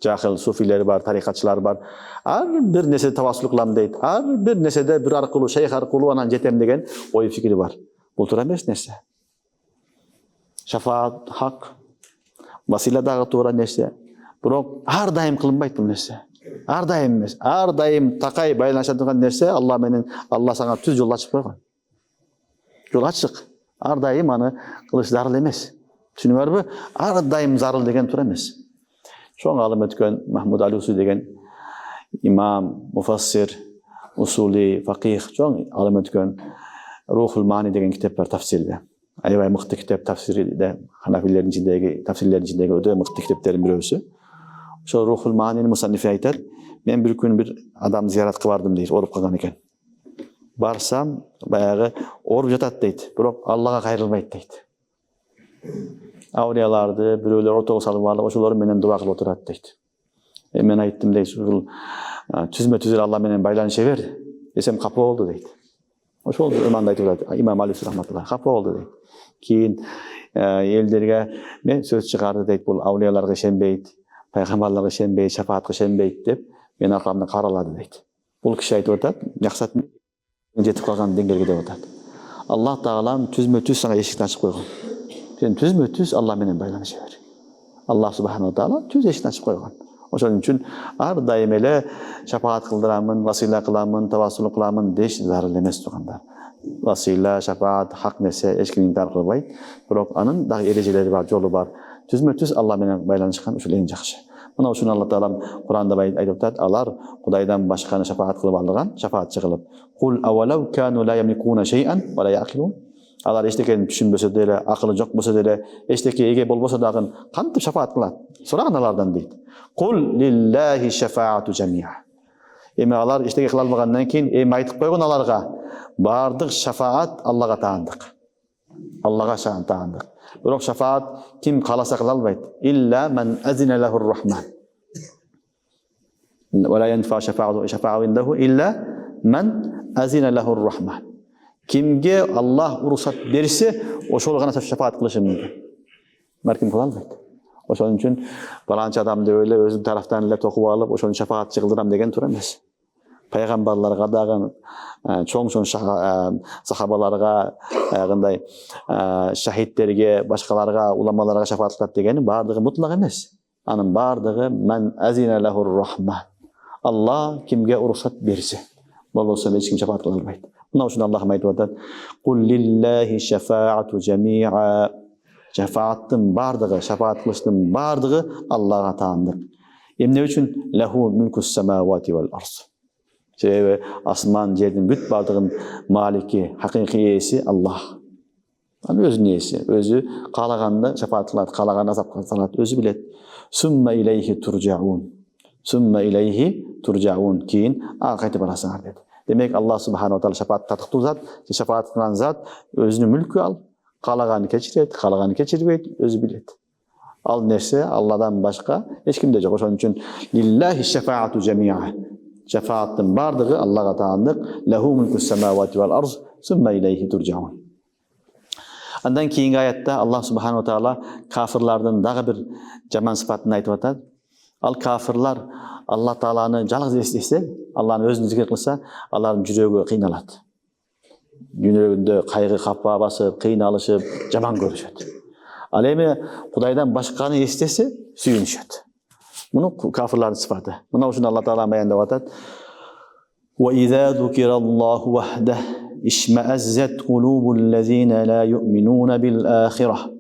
Жахил суфилер бар, тарикатчылар бар. Ар бир нерсе тавассул кылам дейт. Ар бир нерседе бир аркылуу, шейх аркылуу анан жетем деген ой фикри бар. Бул туура эмес нерсе. Шафаат хак, васила дагы туура нерсе. Бирок ар дайым кылынбайт бул нерсе. Ар дайым эмес. Ар дайым такай байланышатын нерсе Алла менен Алла сага түз жол ачып койгон. Жол ачык. Ар дайым аны кылыш зарыл эмес. Түшүнүңөрбү? Ар дайым зарыл деген туура эмес. Чоң алым өткөн Махмуд Алуси деген имам, муфассир, усули, факих, чоң алым өткөн Рухул Мани деген китеп бар тафсирде. Аябай мыкты китеп тафсирде, ханафилердин ичиндеги, тафсирлердин ичиндеги өтө мыкты китептердин бирөөсү. Ошо Рухул Манинин мусаннифи айтат, мен бир күн бир адам зияратка бардым дейт, ооруп калган экен. Барсам, баягы ооруп жатат дейт, бирок Аллага кайрылбайт дейт. Аулияларды бирөөлөр ортого салып алып, ошолор менен дуа кылып отурат дейт. Мен айттым дейт, ушул түзмө-түз Алла менен байланыша бер, десем капа болду дейт. Ошол имамды айтып атат, имам Алиси рахматуллах, капа болду дейт. Кийин элдерге мен сөз чыгарды дейт, бул аулияларга ишенбейт, пайгамбарларга ишенбейт, шафаатка ишенбейт деп мен аркамдан каралады дейт. Бул киши айтып атат, максат жетип калган деңгээлге деп атат. Аллах Таалам түзмө-түз сага эшикти ачып койгон. Сен түзмө-түз Алла менен байланыша бер. Аллах субханаху таала түз эшикти ачып койгон. Ошон үчүн ар дайым эле шафаат кылдырамын, васила кыламын, тавассул кыламын деш зарыл эмес тугандар. Васила, шафаат хак нерсе, эч ким инкар кылбайт. Бирок анын дагы эрежелери бар, жолу бар. Түзмө-түз Алла менен байланышкан ушул эң жакшы. Мына ушуну Алла Таалам Куранда айтып атат, алар Кудайдан башканы шафаат кылып алган, шафаатчы кылып. Кул авалау кану ла ямликуна шей'ан ва ла яқилун. Алар эчтекени түшүнбөсө деле, акылы жок болсо деле, эчтеке эге болбосо дагы кантип шафаат кылат? Сураган алардан дейт. Кул лиллахи шафаату жамиа. Эми алар эчтеке кыла албагандан кийин эми айтып койгон аларга бардык шафаат Аллага таандык. Аллага таандык. Бирок шафаат ким кааласа кыла албайт. Илля ман азина лахур рахман. Ва ла янфа шафаату индаху илля ман азина лахур рахман. Кимге Аллах уруксат берсе, ошол гана шафаат кылышы мүмкүн. Марким кыла албайт. Ошон үчүн баланча адамды эле өзүнүн тарафтан эле токуп алып, ошону шафаатчы кылдырам деген туура эмес. Пайгамбарларга дагы, чоң-чоң сахабаларга, кандай шахидтерге, башкаларга, уламаларга шафаат кылат дегени бардыгы мутлак эмес. Анын бардыгы ман азина лахур рахман. Алла кимге уруксат берсе, болбосо эч ким шафаат кыла албайт. Мына ушуну Аллах айтып атат. Кул лиллахи шафаату жамиа. Шафааттын бардыгы, шафаат кылыштын бардыгы Аллага таандык. Эмне үчүн? Лаху мулкус самавати вал арз. Себеби асман жердин бүт бардыгын малики, хакыйкый ээси Аллах. Ал өзүнүн ээси, өзү каалаганды шафаат кылат, каалаган азапка салат, өзү билет. Сумма илейхи туржаун. Сумма илейхи туржаун. Кийин кайтып барасыңар деди. Демек Аллах субханаху таала шафаат татыктуу зат, шафаат кылган зат өзүнүн мүлкү ал. Каалаганы кечирет, каалаганы кечирбейт, өзү билет. Ал нерсе Алладан башка эч кимде жок. Ошон үчүн лиллахи шафаату жамиа. Шафааттын бардыгы Аллага таандык. Лаху мулкус самавати вал арз, сумма илейхи туржаун. Андан кийинки аятта Аллах субханаху таала кафирлардын дагы бир жаман сыпатын айтып атат. Ал кафирлар Алла тааланы жалгыз эстесе, Алланы өзүн зикир кылса, алардын жүрөгү кыйналат. Жүрөгүндө кайгы капа басып, кыйналышып, жаман көрүшөт. Ал эми Кудайдан башканы эстесе, сүйүнүшөт. Муну кафирлардын сыпаты. Мына ушуну Алла таала баяндап атат. Ва иза зукираллаху вахда ишмааззат кулубуллазина ла юъминуна бил ахирah.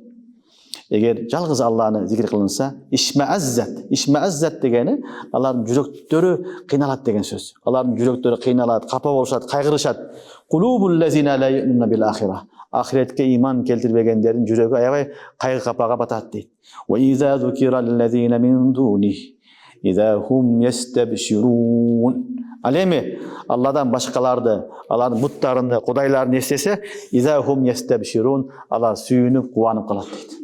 Эгер жалгыз Алланы зикир кылынса, ишмааззат дегени алардын жүрөктөрү кыйналат деген сөз. Алардын жүрөктөрү кыйналат, капа болушат, кайгырышат. Кулубуллазина ла юъминуна бил ахирah. Ахиретке иман келтирбегендердин жүрөгү аябай кайгы капага батат дейт. Ва иза зукираллазина мин дуни иза хум ястабширун. Ал эми Алладан башкаларды, алардын буттарынды, кудайларын эстесе, иза хум ястабширун, алар сүйүнүп, кубанып калат дейт.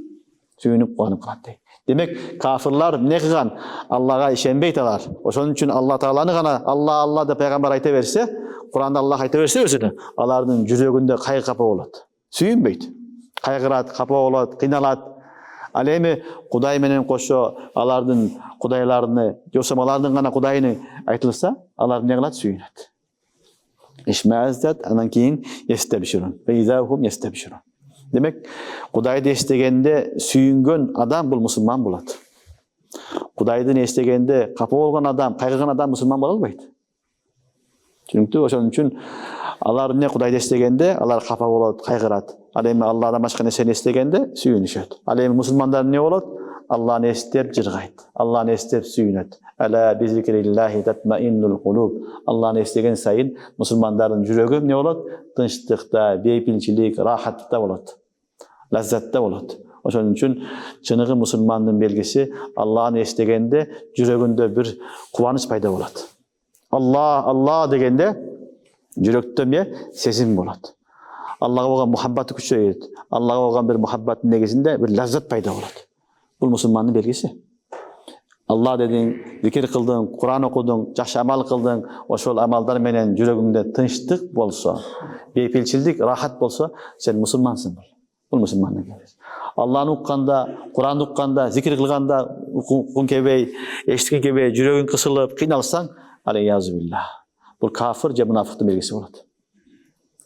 Сүйүнүп, кубанып калат дейт. Demek kafirlar ne kılgan? Allah'a işenbeyt alar. Oşonun üçün Allah Taala'nı gana Allah da peygamber ayta verse, Kur'an'da Allah ayta verse özünü, alardın jürögünde kaygı kapa bolat. Süyünbeyt. Kaygırat, kapa bolat, kıynalat. Al эми Kuday menen koşo alardın kudaylarını, yosamalardın gana kudayını aytılsa, alar ne kılat? Süyünet. İşme'azzat anan keyin yestebşirun. Ve izahum yestebşirun. Demek Kudaydı estegende süyüngön adam bul musulman bolat. Kudaydı estegende kapı olgan adam, kaygıgan adam musulman bola albaydı. Çünkü oşonun üçün alar ne Kudaydı estegende alar kapa bolat, kaygırat. Al эми Allah'dan başka neseni estegende süyünüşöt. Al эmi musulmanlar ne bolat? Allah'ını estep jırgayt. Allah'ını estep süyünet. Ala bi zikrillahi tatmainnul kulub. Allah'ını estegen sayın musulmanların jürögü ne bolat? Tınçlıkta, beypilçilik, rahatlıkta bolat. Lazzatta bolat. Oşonun üçün çınıgı musulmandın belgisi Allah'ını estegende jürögünde bir kuvanış payda bolat. Allah degende jürökte me sezim bolat. Allah'a olan muhabbeti küçüyet. Allah'a olan bir muhabbetin negizinde bir lazzat payda bolat. Bu musulmanın belgisi. Allah dediğin, zikir kıldın, Kur'an okudun, yaxşı amal kıldın, oşol amallar menen jürögüngde tınçlık bolsa, beypilçilik, rahat bolsa, sen musulmansın. Bu musulmanın belgisi. Allah'ını ukkanda, Kur'an ukkanda, zikir kılganda, ukun kebey, eşlik kebey, jürögün kısılıp, kıynalsan, aleyyazu billah. Bu kafir je münafıktın belgisi bolat.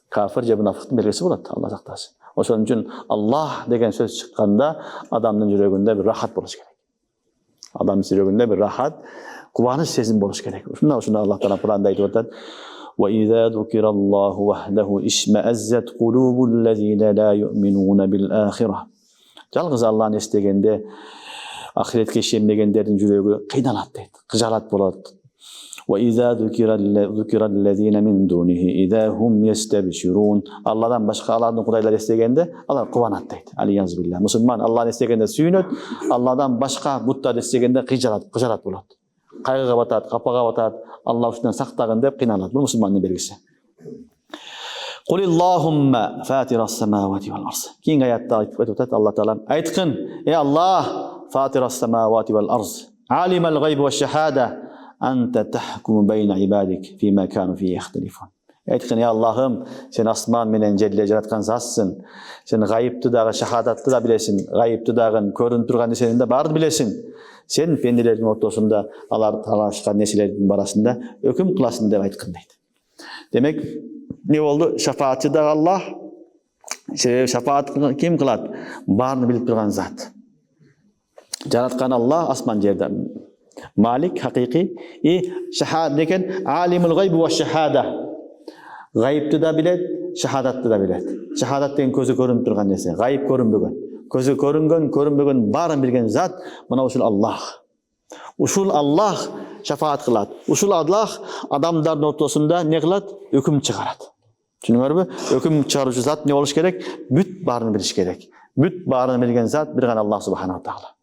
Kafir je münafıktın belgisi bolat. Allah saktasın. Oşonun üçün Allah degen söz çıkkanda adamın jürögünde bir rahat boluş gerek. Adamın jürögünde bir rahat, kuvanış sezim boluş gerek. Şunda Allah Teala Kur'an'da aytıp atat. Ve izâ zukirallahu vahdehu işme'azzet kulûbullezîne lâ yu'minûne bil âhireh. Жалгыз Allah'ın estegende ahiretke işenmegenlerin jürögü kıynalat deydi. Kıjalat bolat. وَإِذَا ذُكِرَ الَّذ۪ينَ مِنْ دُونِهِ اِذَا هُمْ يَسْتَبْشِرُونَ Allah'dan başka Allah'ın kudaylar estegende Allah kuvanat deydi. Aliyyaz billah. Müslüman Allah'ın estegende süyünöt, Allah'dan başka butlar estegende kıjarat bolat. Kaygıga batat, kapaga batat, Allah üstünden saktagın dep kıynalat. Bu Müslümanın belgisi. قُلِ اللّٰهُمَّ فَاتِرَ السَّمَاوَاتِ وَالْأَرْضِ Keyin ayette aytıp Allah Teala aytkın, ey Allah, فَاتِرَ السَّمَاوَاتِ وَالْأَرْضِ عَالِمَ الْغَيْبِ وَالشَّهَادَةِ Ente tahkumu beyne ibadik fîmâ kânu fîhî ihtilifûn. Aytkin ya Allah'ım, sen asman menen celle jaratkan zatsın. Sen gayipti dağı, şahadatты da bilesin. Gayipti dağın, körün turgan nesenin de bardı bilesin. Sen pendilerin ortasında, alar talaşkan neselerin barasında öküm kılasın dep aytkın deydi. Demek ne oldu? Şafaatçı da Allah. Şafaat kim kılat? Barını bilip durgan zat. Jaratkan Allah asman jerde. Malik hakiki şahad deken alimul gayb ve şahada. Gaybti da bilet, şahadatты da bilet. Şahadat degen közü görünüp turgan nese, gayb görünbögen. Közü görünbögen barın bilgen zat mına uşul Allah. Uşul Allah şafaat kılat. Uşul Allah adamların ortasında ne kılat? Hüküm çıkarat. Düşünüyorsunuz mu? Hüküm çıkarıcı zat ne oluş gerek? Büt barını biliş gerek. Büt barını bilgen zat bir gana Allah subhanahu taala.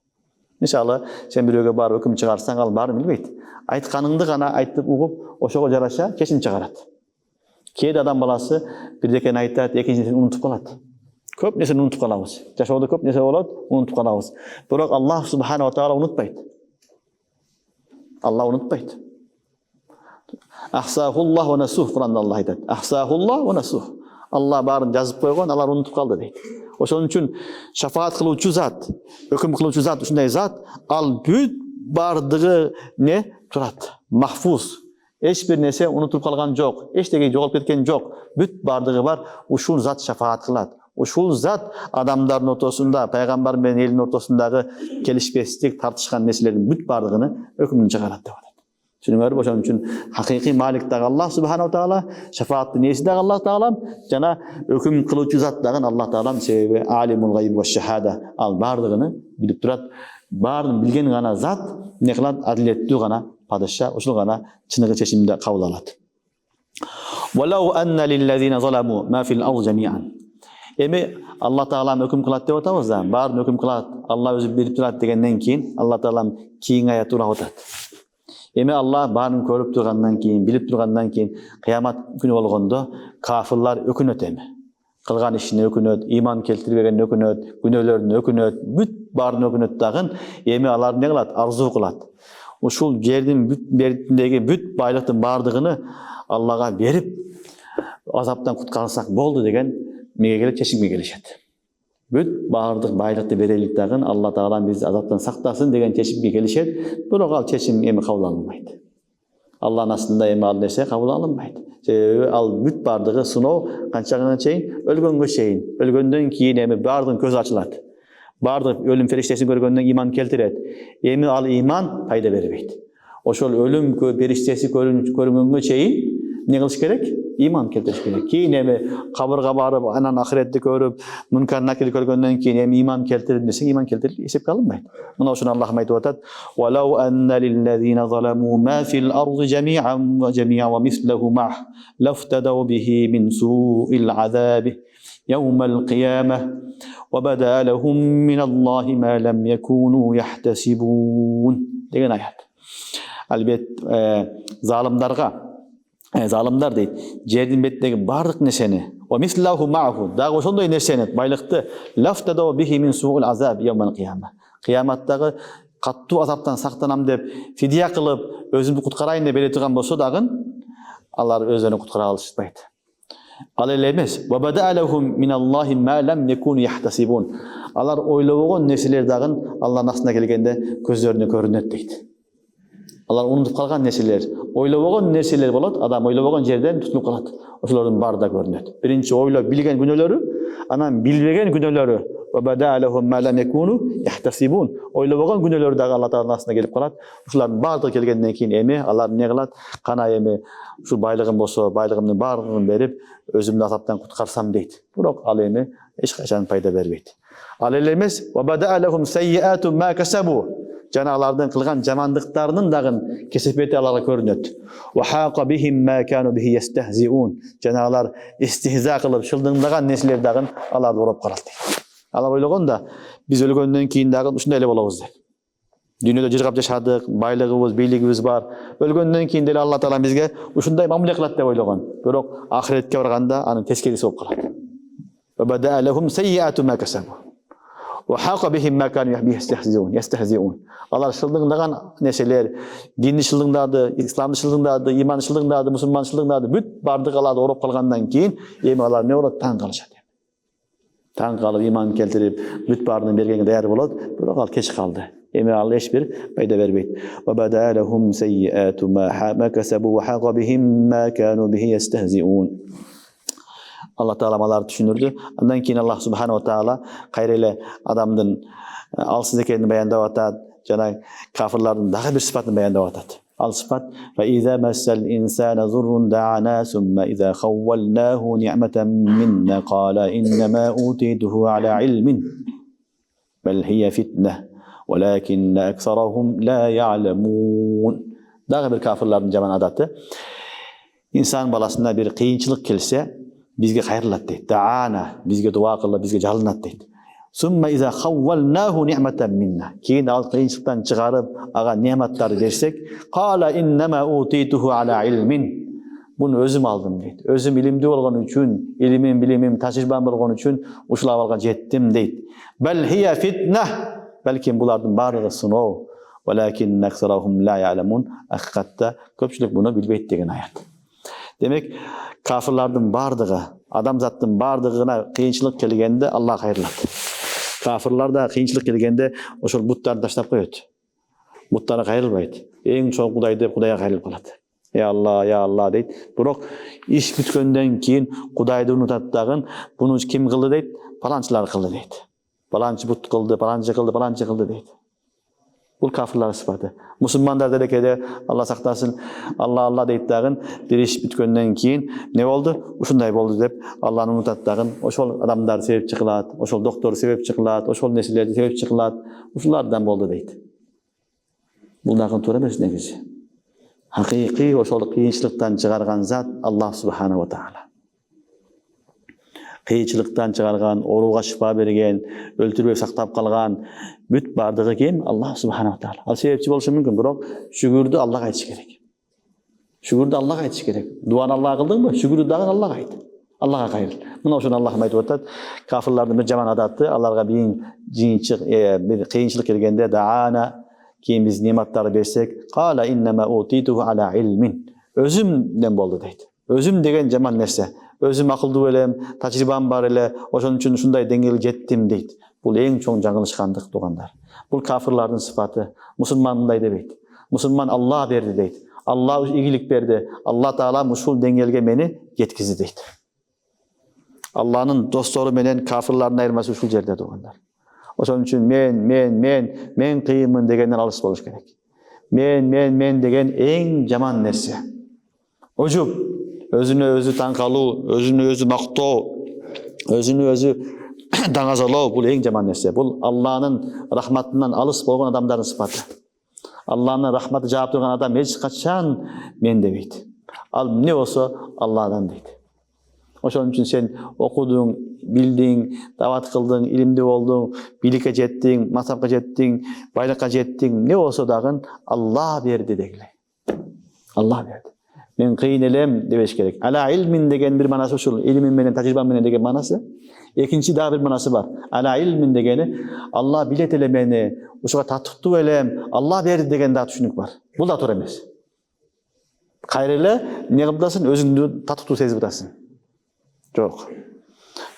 İnşallah sen biröge bar hüküm çıkarsan al barını bilbeyt. Aytkanыңды gana aytıp ugup oşoga jaraşa kesin çıkarat. Keyde adam balası birdekeni aytat, ekincisini unutup kalat. Köp nesini unutup kalabız. Jaşoda köp nese bolat, unutup kalabız. Biroq Allah subhanahu taala unutbayt. Allah unutbayt. Ahsahullah ve nasuh Kur'an'da Allah aytat. Ahsahullah ve nasuh. Allah barın yazıp koygan, Allah unutup kaldı deydi. Oşonun üçün şafaat kılıuçu zat, hüküm kılıuçu zat, uşunday zat, al büt bardığı ne? Turat, mahfuz. Hiçbir nese unutup kalgan jok, eşteki jogolup ketken jok. Büt bardığı var, uşul zat şafaat kılat. Uşul zat adamların ortasında, peygamber men elin ortasındağı kelişpeslik, tartışkan neselerin büt bardığını hükümünü çıkarat deydi. Düşünüyorsunuz, oşonun üçün hakiki malik dağı Allah subhanahu taala, şafaatli nesi dağı Allah taala, jana hüküm kılıuçu zat dağı Allah taala sebebi alimul gayb ve şahada al bardığını bilip turat. Barını bilgen gana zat ne kılat? Adiletli gana padişah, oşul gana çınıgı çeşimde kabul alat. وَلَوْ أَنَّ لِلَّذ۪ينَ ظَلَمُوا مَا فِي الْأَرْضِ جَمِيعًا Emi Allah Teala hüküm kılat deyip atamız da, barını hüküm kılat, Allah özü bilip turat degenden keyin Allah Teala keyin ayet ura otat. Emi Allah barını körüp turgandan keyin, bilip turgandan keyin kıyamat günü olganda kafirlar ökünöt emi. Kılgan işini ökünöt, iman keltiribegen ökünöt, günölerini ökünöt, büt барын өкүнөт дагы, эми алар не кылат? Арзуу кылат. Ушул жердин бетиндеги бүт байлыктын бардыгыны Аллага берип, азаптан куткарсак болду деген мегеле чечимге келишет. Бүт бардык байлыкты берелик дагы, Алла Таала бизди азаптан сактасын деген чечимге келишет. Бирок ал чечим эми кабыл алынбайт. Алланын астында эми ал нерсе кабыл алынбайт. Себеби ал бүт бардыгы сыноо канчага чейин, өлгөнгө чейин. Өлгөндөн кийин эми бардыгын көзү ачылат. Бардык өлүм фериштесин көргөндөн иман келтирет. Эми ал иман пайда бербейт. Ошол өлүм фериштеси көрүнгөнгө чейин не кылыш керек? Иман келтириш керек. Кийин эми кабырга барып, анан ахиретти көрүп, мункар накир көргөндөн кийин эми иман келтирдим десең, иман келтирилип эсепке алынбайт. Мына ошону Аллах айтып атат: "Валау анна лиллазина заламу ма фил арди жами'ан ва мислаху мa'h лафтадау бихи мин су'ил азаби яумал қиямah ва бада лахум миналлахи ма лам якуну яхтасибун" деген аят. Албет залымдар дейт, жердин бетиндеги бардык нерсени, ва мислаху мa'hu, дагы ошондой нерсени, байлыкты, лафтадау бихи мин су'ил азаб яумал қиямah, кыяматтагы каттуу азаптан сактанам деп фидия кылып, өзүмдү куткарайын деп бере турган болсо дагы, алар өзүнү куткара алышпайт. Ал эле эмес, ва бада лахум миналлахи ма лам якуну яхтасибун. Алар ойлобогон нерселер дагы Алланын астына келгенде көздөрүнө көрүнөт дейт. Алар унутуп калган нерселер, ойлобогон нерселер болот, адам ойлобогон жерден тутулуп калат. Ошолордун баары да көрүнөт. Биринчи ойлоп билген күнөөлөрү, анан билбеген күнөөлөрү. Ва бада лахум ма лам якуну яхтасибун. Ойлобогон күнөөлөрү дагы Алла Тааланын астына келип калат. Ушулардын баардыгы келгенден кийин эми алар не кылат? Кана эми ушул байлыгым болсо, байлыгымдын баардыгын берип, өзүмдү азаптан куткарсам дейт. Бирок ал эми эч качан пайда бербейт. Ал эле эмес, ва бада лахум сайyi'atu ма касабу. Жаналардын кылган жамандыктарынын дагы кесепети аларга көрүнөт. Ва хаqa bihim ma kanu bihi yastehzi'un. Жаналар истихза кылып шылдыңдаган нерселер дагы аларды ороп калат дейт. Алар ойлогонда биз өлгөндөн кийин дагы ушундай эле болобуз деп. Дүйнөдө жыргап жашадык, байлыгыбыз, бийлигибиз бар. Өлгөндөн кийин деле Алла Таала бизге ушундай мамиле кылат деп ойлогон. Бирок ахиретке барганда анын тескериси болуп калат. Ва бада лахум сайyi'atu ma kasabu. Ва хаqa bihim ma kanu yastehzi'un. Алар шылдыңдаган нерселер, динди шылдыңдады, исламды шылдыңдады, иман шылдыңдады, мусулман шылдыңдады, бүт бардык аларды ороп калгандан кийин эми алар не болот? Таң калышат. Таң калып иман келтирип, бүт баарынын бергенге даяр болот, бирок ал кеч калды. Эми ал эч бир пайда бербейт. Ва бада лахум сайyi'atu ma kasabu ва хаqa bihim ma kanu bihi yastehzi'un. Алла Таала аларды түшүндүрдү. Андан кийин Аллах субханаху ва таала кайра эле адамдын алсыз экенин баяндап атат, жана кафирлардын дагы бир сыпатын баяндап атат. Ал сыпат: "Ва иза массал инсана зуррун дa'ana summa iza khawwalnahu ni'matan minna qala innama utituhu ala ilmin bal hiya fitnah walakinna aktharuhum la ya'lamun." Дагы бир кафирлардын жаман адаты. Инсан баласына бир кыйынчылык келсе, бизге кайрылат дейт. Даана, бизге дуа кылып, бизге жалынат дейт. Summa iza khawwalnahu ni'matan minna. Кийин ал кыйынчылыктан чыгарып, ага нематтарды берсек, qala innama utituhu ala ilmin. Буну өзүм алдым дейт. Өзүм илимдүү болгон үчүн, илимим, билимим, тажрыйбам болгон үчүн ушул абалга жеттим дейт. Bal hiya fitnah. Балким булардын баардыгы сыноо. Walakin aktharuhum la ya'lamun. Акыкатта көпчүлүк буну билбейт деген аят. Демек, кафирлардын бардыгы, адамзаттын бардыгына кыйынчылык келгенде Алла кайрылат. Кафирлар да кыйынчылык келгенде ошол буттарды таштап коет. Буттары кайрылбайт. Эң чоң Кудай деп Кудайга кайрылып калат. Я Алла дейт. Бирок иш бүткөндөн кийин Кудайды унутат дагы, буну ким кылды дейт? Паланчылар кылды дейт. Паланчы бут кылды, паланчы кылды дейт. Бул кафирлар сыпаты. Мусулмандар делекеде Алла сактасын, Алла дейт дагы, бир иш бүткөндөн кийин не болду? Ушундай болду деп Алланы унутат дагы. Ошол адамдар себепчи кылат, ошол доктор себепчи кылат, ошол нерселерди себепчи кылат. Ушулардан болду дейт. Бул дагы туура эмес негизи. Хакыйкый ошол кыйынчылыктан чыгарган зат Аллах субханаху ва таала. Кыйынчылыктан чыгарган, ооруга шифа берген, өлтүрбөй сактап калган бүт бардыгы ким? Аллах субханаху ва таала. Ал себепчи болушу мүмкүн, бирок шүгүрдү Аллага айтыш керек. Шүгүрдү Аллага айтыш керек. Дуаны Аллага кылдыңбы? Шүгүрдү дагы Аллага айт. Аллага кайрыл. Мына ошону Аллах айтып атат. Кафирлардын бир жаман адаты, аларга бир кыйынчылык келгенде даана, кийин биз нематтарды берсек, кала иннама утитуху ала илмин. Өзүмдөн болду дейт. Өзүм деген жаман нерсе. Өзүм акылдуу элем, тажрыйбам бар эле, ошон үчүн ушундай деңгээлге жеттим дейт. Бул эң чоң жаңылышкандык туугандар. Бул кафирлардын сыфаты. Мусулман мындай дебейт. Мусулман Алла берди дейт. Алла ийгилик берди. Алла Таала ушул деңгээлге мени жеткизди дейт. Алланын достору менен кафирлардын айырмасы ушул жерде туугандар. Ошон үчүн мен кыйынмын дегенден алыс болуш керек. Мен деген эң жаман нерсе. Ожуп, өзүнө өзү таң калуу, өзүнө өзү мактоо, өзүнө өзү даңазалоо бул эң жаман нерсе. Бул Алланын рахматынан алыс болгон адамдардын сыфаты. Алланын рахматы жаап турган адам эч качан мен дебейт. Ал эмне болсо Алладан дейт. Ошон үчүн сен окудуң, билдиң, дават кылдың, илимдүү болдуң, бийликке жеттиң, мансапка жеттиң, байлыкка жеттиң, эмне болсо дагы Алла берди дегиле. Алла берди. Мен кыйын элем дебеш керек. Ала илмин деген бир манасы ушул, илимим менен, тажрыйбам менен деген манасы. Экинчи дагы бир манасы бар. Ала илмин дегени Алла билет эле мени, ушуга татыктуу элем, Алла берди деген да түшүнүк бар. Бул да туура эмес. Кайра эле эмне кыласың? Өзүңдү татыктуу сезип атасың. Жок.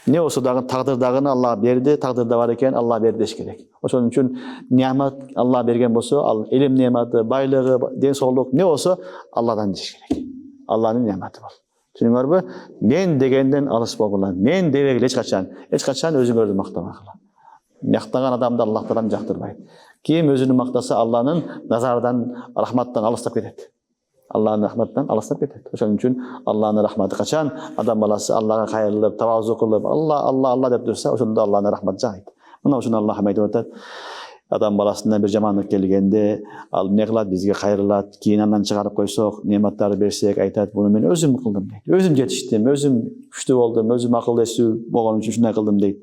Не болсо дагы тагдырдагыны Алла берди, тагдырда бар экен, Алла берди деш керек. Ошон үчүн неамат Алла берген болсо, ал илим неаматы, байлыгы, ден соолук не болсо Алладан деш керек. Алланын неаматы бол. Түшүнүңөрбү? Мен дегенден алыс болгула. Мен дебегиле эч качан өзүңөрдү мактабагыла. Мактаган адамды Аллах Таалам жактырбайт. Ким өзүнү мактаса Алланын назардан, рахматтан алыстап кетет. Алланын рахматынан алыстап кетет. Ошон үчүн Алланын рахматы качан адам баласы Аллага кайрылып, тавазу кылып, Алла деп турса, ошондо Алланын рахматы жагыйт. Мына ошону Аллах айтып атат. Адам баласына бир жамандык келгенде, ал эмне кылат? Бизге кайрылат, кийин андан чыгарып койсок, нематтарды берсек, айтат, буну мен өзүм кылдым дейт. Өзүм жетиштим, өзүм күчтүү болдум, өзүм акылды эсүү болгон үчүн ушундай кылдым дейт.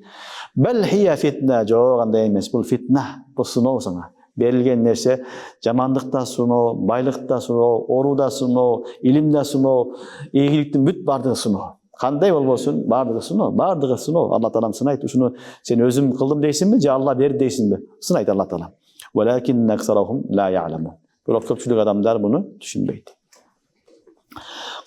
Бел хия фитна, жок андай эмес. Бул фитна, бул сыноо сага. Берилген нерсе жамандык да сыноо, байлык да сыноо, ору да сыноо, илим да сыноо, ийгиликтин бүт бардыгы сыноо. Кандай болбосун, бардыгы сыноо. Алла Таалам сынайт. Ушуну сен өзүм кылдым дейсиңби, же Алла берди дейсиңби? Сынайт Алла Таалам. Валакин аксарахум ла я'ламун. Бирок көпчүлүк адамдар муну түшүнбөйт.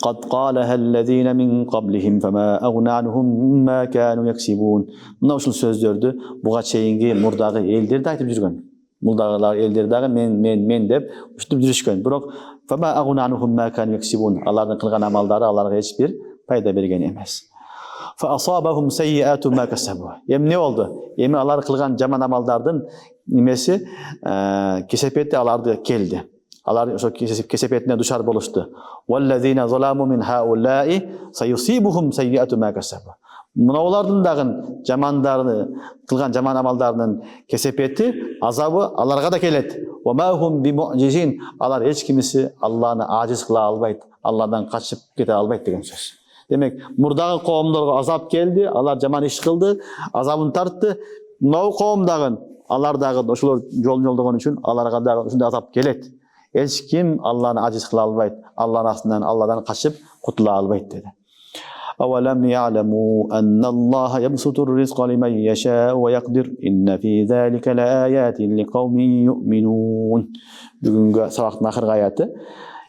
قد قالها الذين من قبلهم فما أغنى عنهم ما كانوا يكسبون. Мына ушул сөздөрдү буга чейинги мурдагы элдер да айтып жүргөн. Мурдагылар элдер дагы мен деп ушинтип жүрүшкөн. Бирок фама агуна анхум ма кан яксибун. Алардын кылган амалдары аларга эч бир пайда берген эмес. Фа асабахум сайyiату ма касабу. Эмне болду? Эми алар кылган жаман амалдардын немеси кесепети аларды келди. Алар ошо кесепетине душар болушту. Валлазина заламу мин хаулаи сайюсибухум сайyiату ма касабу. Мына олардын дагы жамандарын кылган жаман амалдарынын кесепети, азабы аларга да келет. Ва ма хум бимуъжизин. Алар эч кимиси Алланы ажиз кыла албайт, Алладан качып кете албайт деген сөз. Демек, мурдагы коомдорго азап келди, алар жаман иш кылды, азабын тартты. Мына коом дагы, алар дагы ошолор жолун жолдогон үчүн аларга дагы ушундай азап келет. Эч ким Алланы ажиз кыла албайт, Алланын астынан Алладан качып кутула албайт деди. أولم يعلموا أن الله يبسط الرزق لمن يشاء ويقدر إن في ذلك لآيات لقوم يؤمنون. Бүгүнгү сабактын акыркы аяты.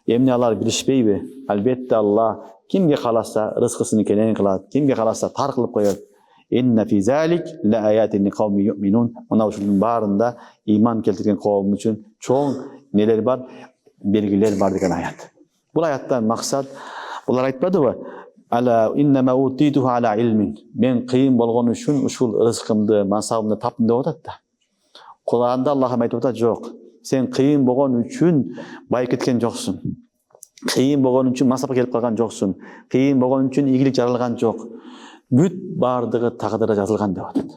Эмне алар билишпейби? Албетте Алла кимге кааласа рызкысын кенен кылат, кимге кааласа тар кылып коет. Инна фи залик лааятин лиқауми юъминун. Мына ушунун баарында ыйман келтирген коом үчүн чоң нелер бар, белгилер бар деген аят. Бул аяттан максат булар айтпадыбы? Ала иннама утитуху ала илмин. Мен кыйын болгон үчүн ушул рызкымды, мансабымды таптым деп атат да. Кур'анда Аллах айтып атат, жок. Сен кыйын болгон үчүн байып кеткен жоксуң. Кыйын болгон үчүн мансапка келип калган жоксуң. Кыйын болгон үчүн ийгилик жаралган жок. Бүт бардыгы тагдырда жазылган деп атат.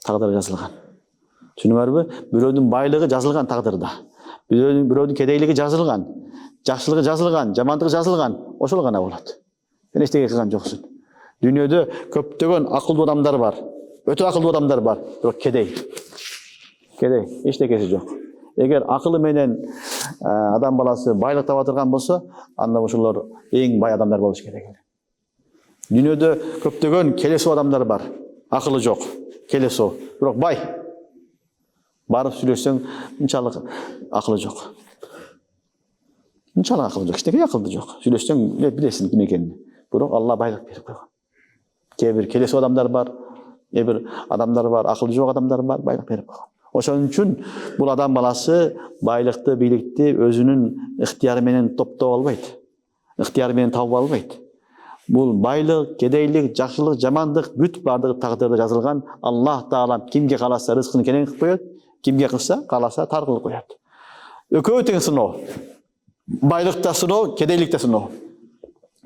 Тагдырда жазылган. Түшүнүңөрбү? Бирөөнүн байлыгы жазылган тагдырда. Бирөөнүн кедейлиги жазылган. Жакшылыгы жазылган, жамандыгы жазылган. Ошол гана болот. Сен эчтеке кылган жоксуң. Дүйнөдө көптөгөн акылдуу адамдар бар. Өтө акылдуу адамдар бар, бирок кедей. Эчтекеси жок. Эгер акылы менен адам баласы байлык таба турган болсо, анда ошолор эң бай адамдар болуш керек. Dünyada köптөгөн келесу адамдар бар. Акылы жок, келесу, бирок бай. Барып сүйлөсөң, мынчалык акылы жок. Мынчалык акылы жок, кичинекей акылы жок. Сүйлөсөң, билесиң ким экенин. Бирок Алла байлык берип койгон. Кээ бир келесу адамдар бар, кээ бир адамдар бар, акылы жок адамдар бар, байлык берип койгон. Ошон үчүн бул адам баласы байлыкты, бийликти өзүнүн ыктыяры менен топтоп албайт. Ыктыяры менен табып албайт. Бул байлык, кедейлик, жакшылык, жамандык бүт бардыгы тагдырда жазылган. Аллах Таала кимге кааласа рызкын кенен кылып коет, кимге кааласа тар кылып коет. Экөө тең сыноо. Байлыкта сыноо, кедейликте сыноо.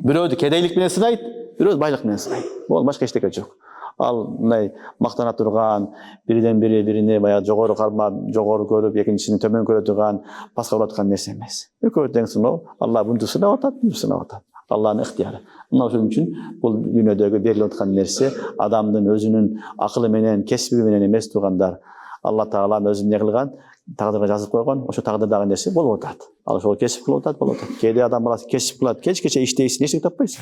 Бирөөдү кедейлик менен сынайт, бирөөдү байлык менен сынайт. Бул башка эчтеке жок. Ал мындай мактана турган, бириден бирине баягы жогору кармап, жогору көрүп, экинчисин төмөн көрө турган, паска ураткан нерсе эмес. Экөө тең сыноо. Алла мынтип сынап атат, мынтип сынап атат. Алланын ыктыяры. Ошон үчүн бул дүйнөдөгү берилип аткан нерсе адамдын өзүнүн акылы менен, кесиби менен эмес тургандар. Алла Таала өзү эмне кылган, тагдырга жазып койгон, ошо тагдырдагы нерсе болуп атат. Ал ошол кесип кылып атат, болуп атат. Кээде адам баласы кесип кылат, кечкече иштейсиң, эчтеке таппайсың.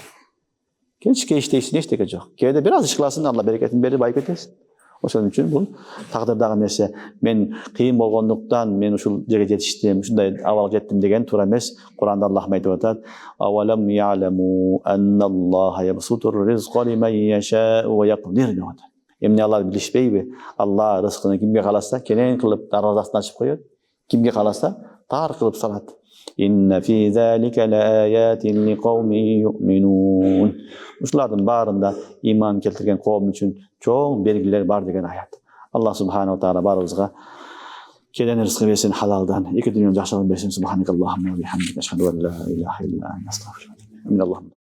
Кечке иштейсиң, эчтеке жок. Кээде бир аз иш кыласың, Алла берекетин берип байып кетесиң. Ошон үчүн бул тагдырдагы нерсе. Мен кыйын болгондуктан мен ушул жерге жетиштим, ушундай абалга жеттим деген туура эмес. Куранда Аллах айтып атат: "Авалам я'ламу анналлаха ябсутур ризqa лиман яша'у ва яqdir" деп атат. Эмне алар билишпейби? Алла рызкыны кимге кааласа кенен кылып даражасын ачып коет, кимге кааласа тар кылып салат. Инна фи залика лааятин лиқауми юъминун. Ушулардын баарында иман келтирген коом үчүн чоң белгилер бар деген аят. Аллах субханаху таала баарыбызга келен рызкы берсин халалдан, эки дүйнөнүн жакшылыгын берсин. Субханакаллахумма ва бихамдика ашхаду ан ла илаха илля анта астагфирука ва атубу илейк.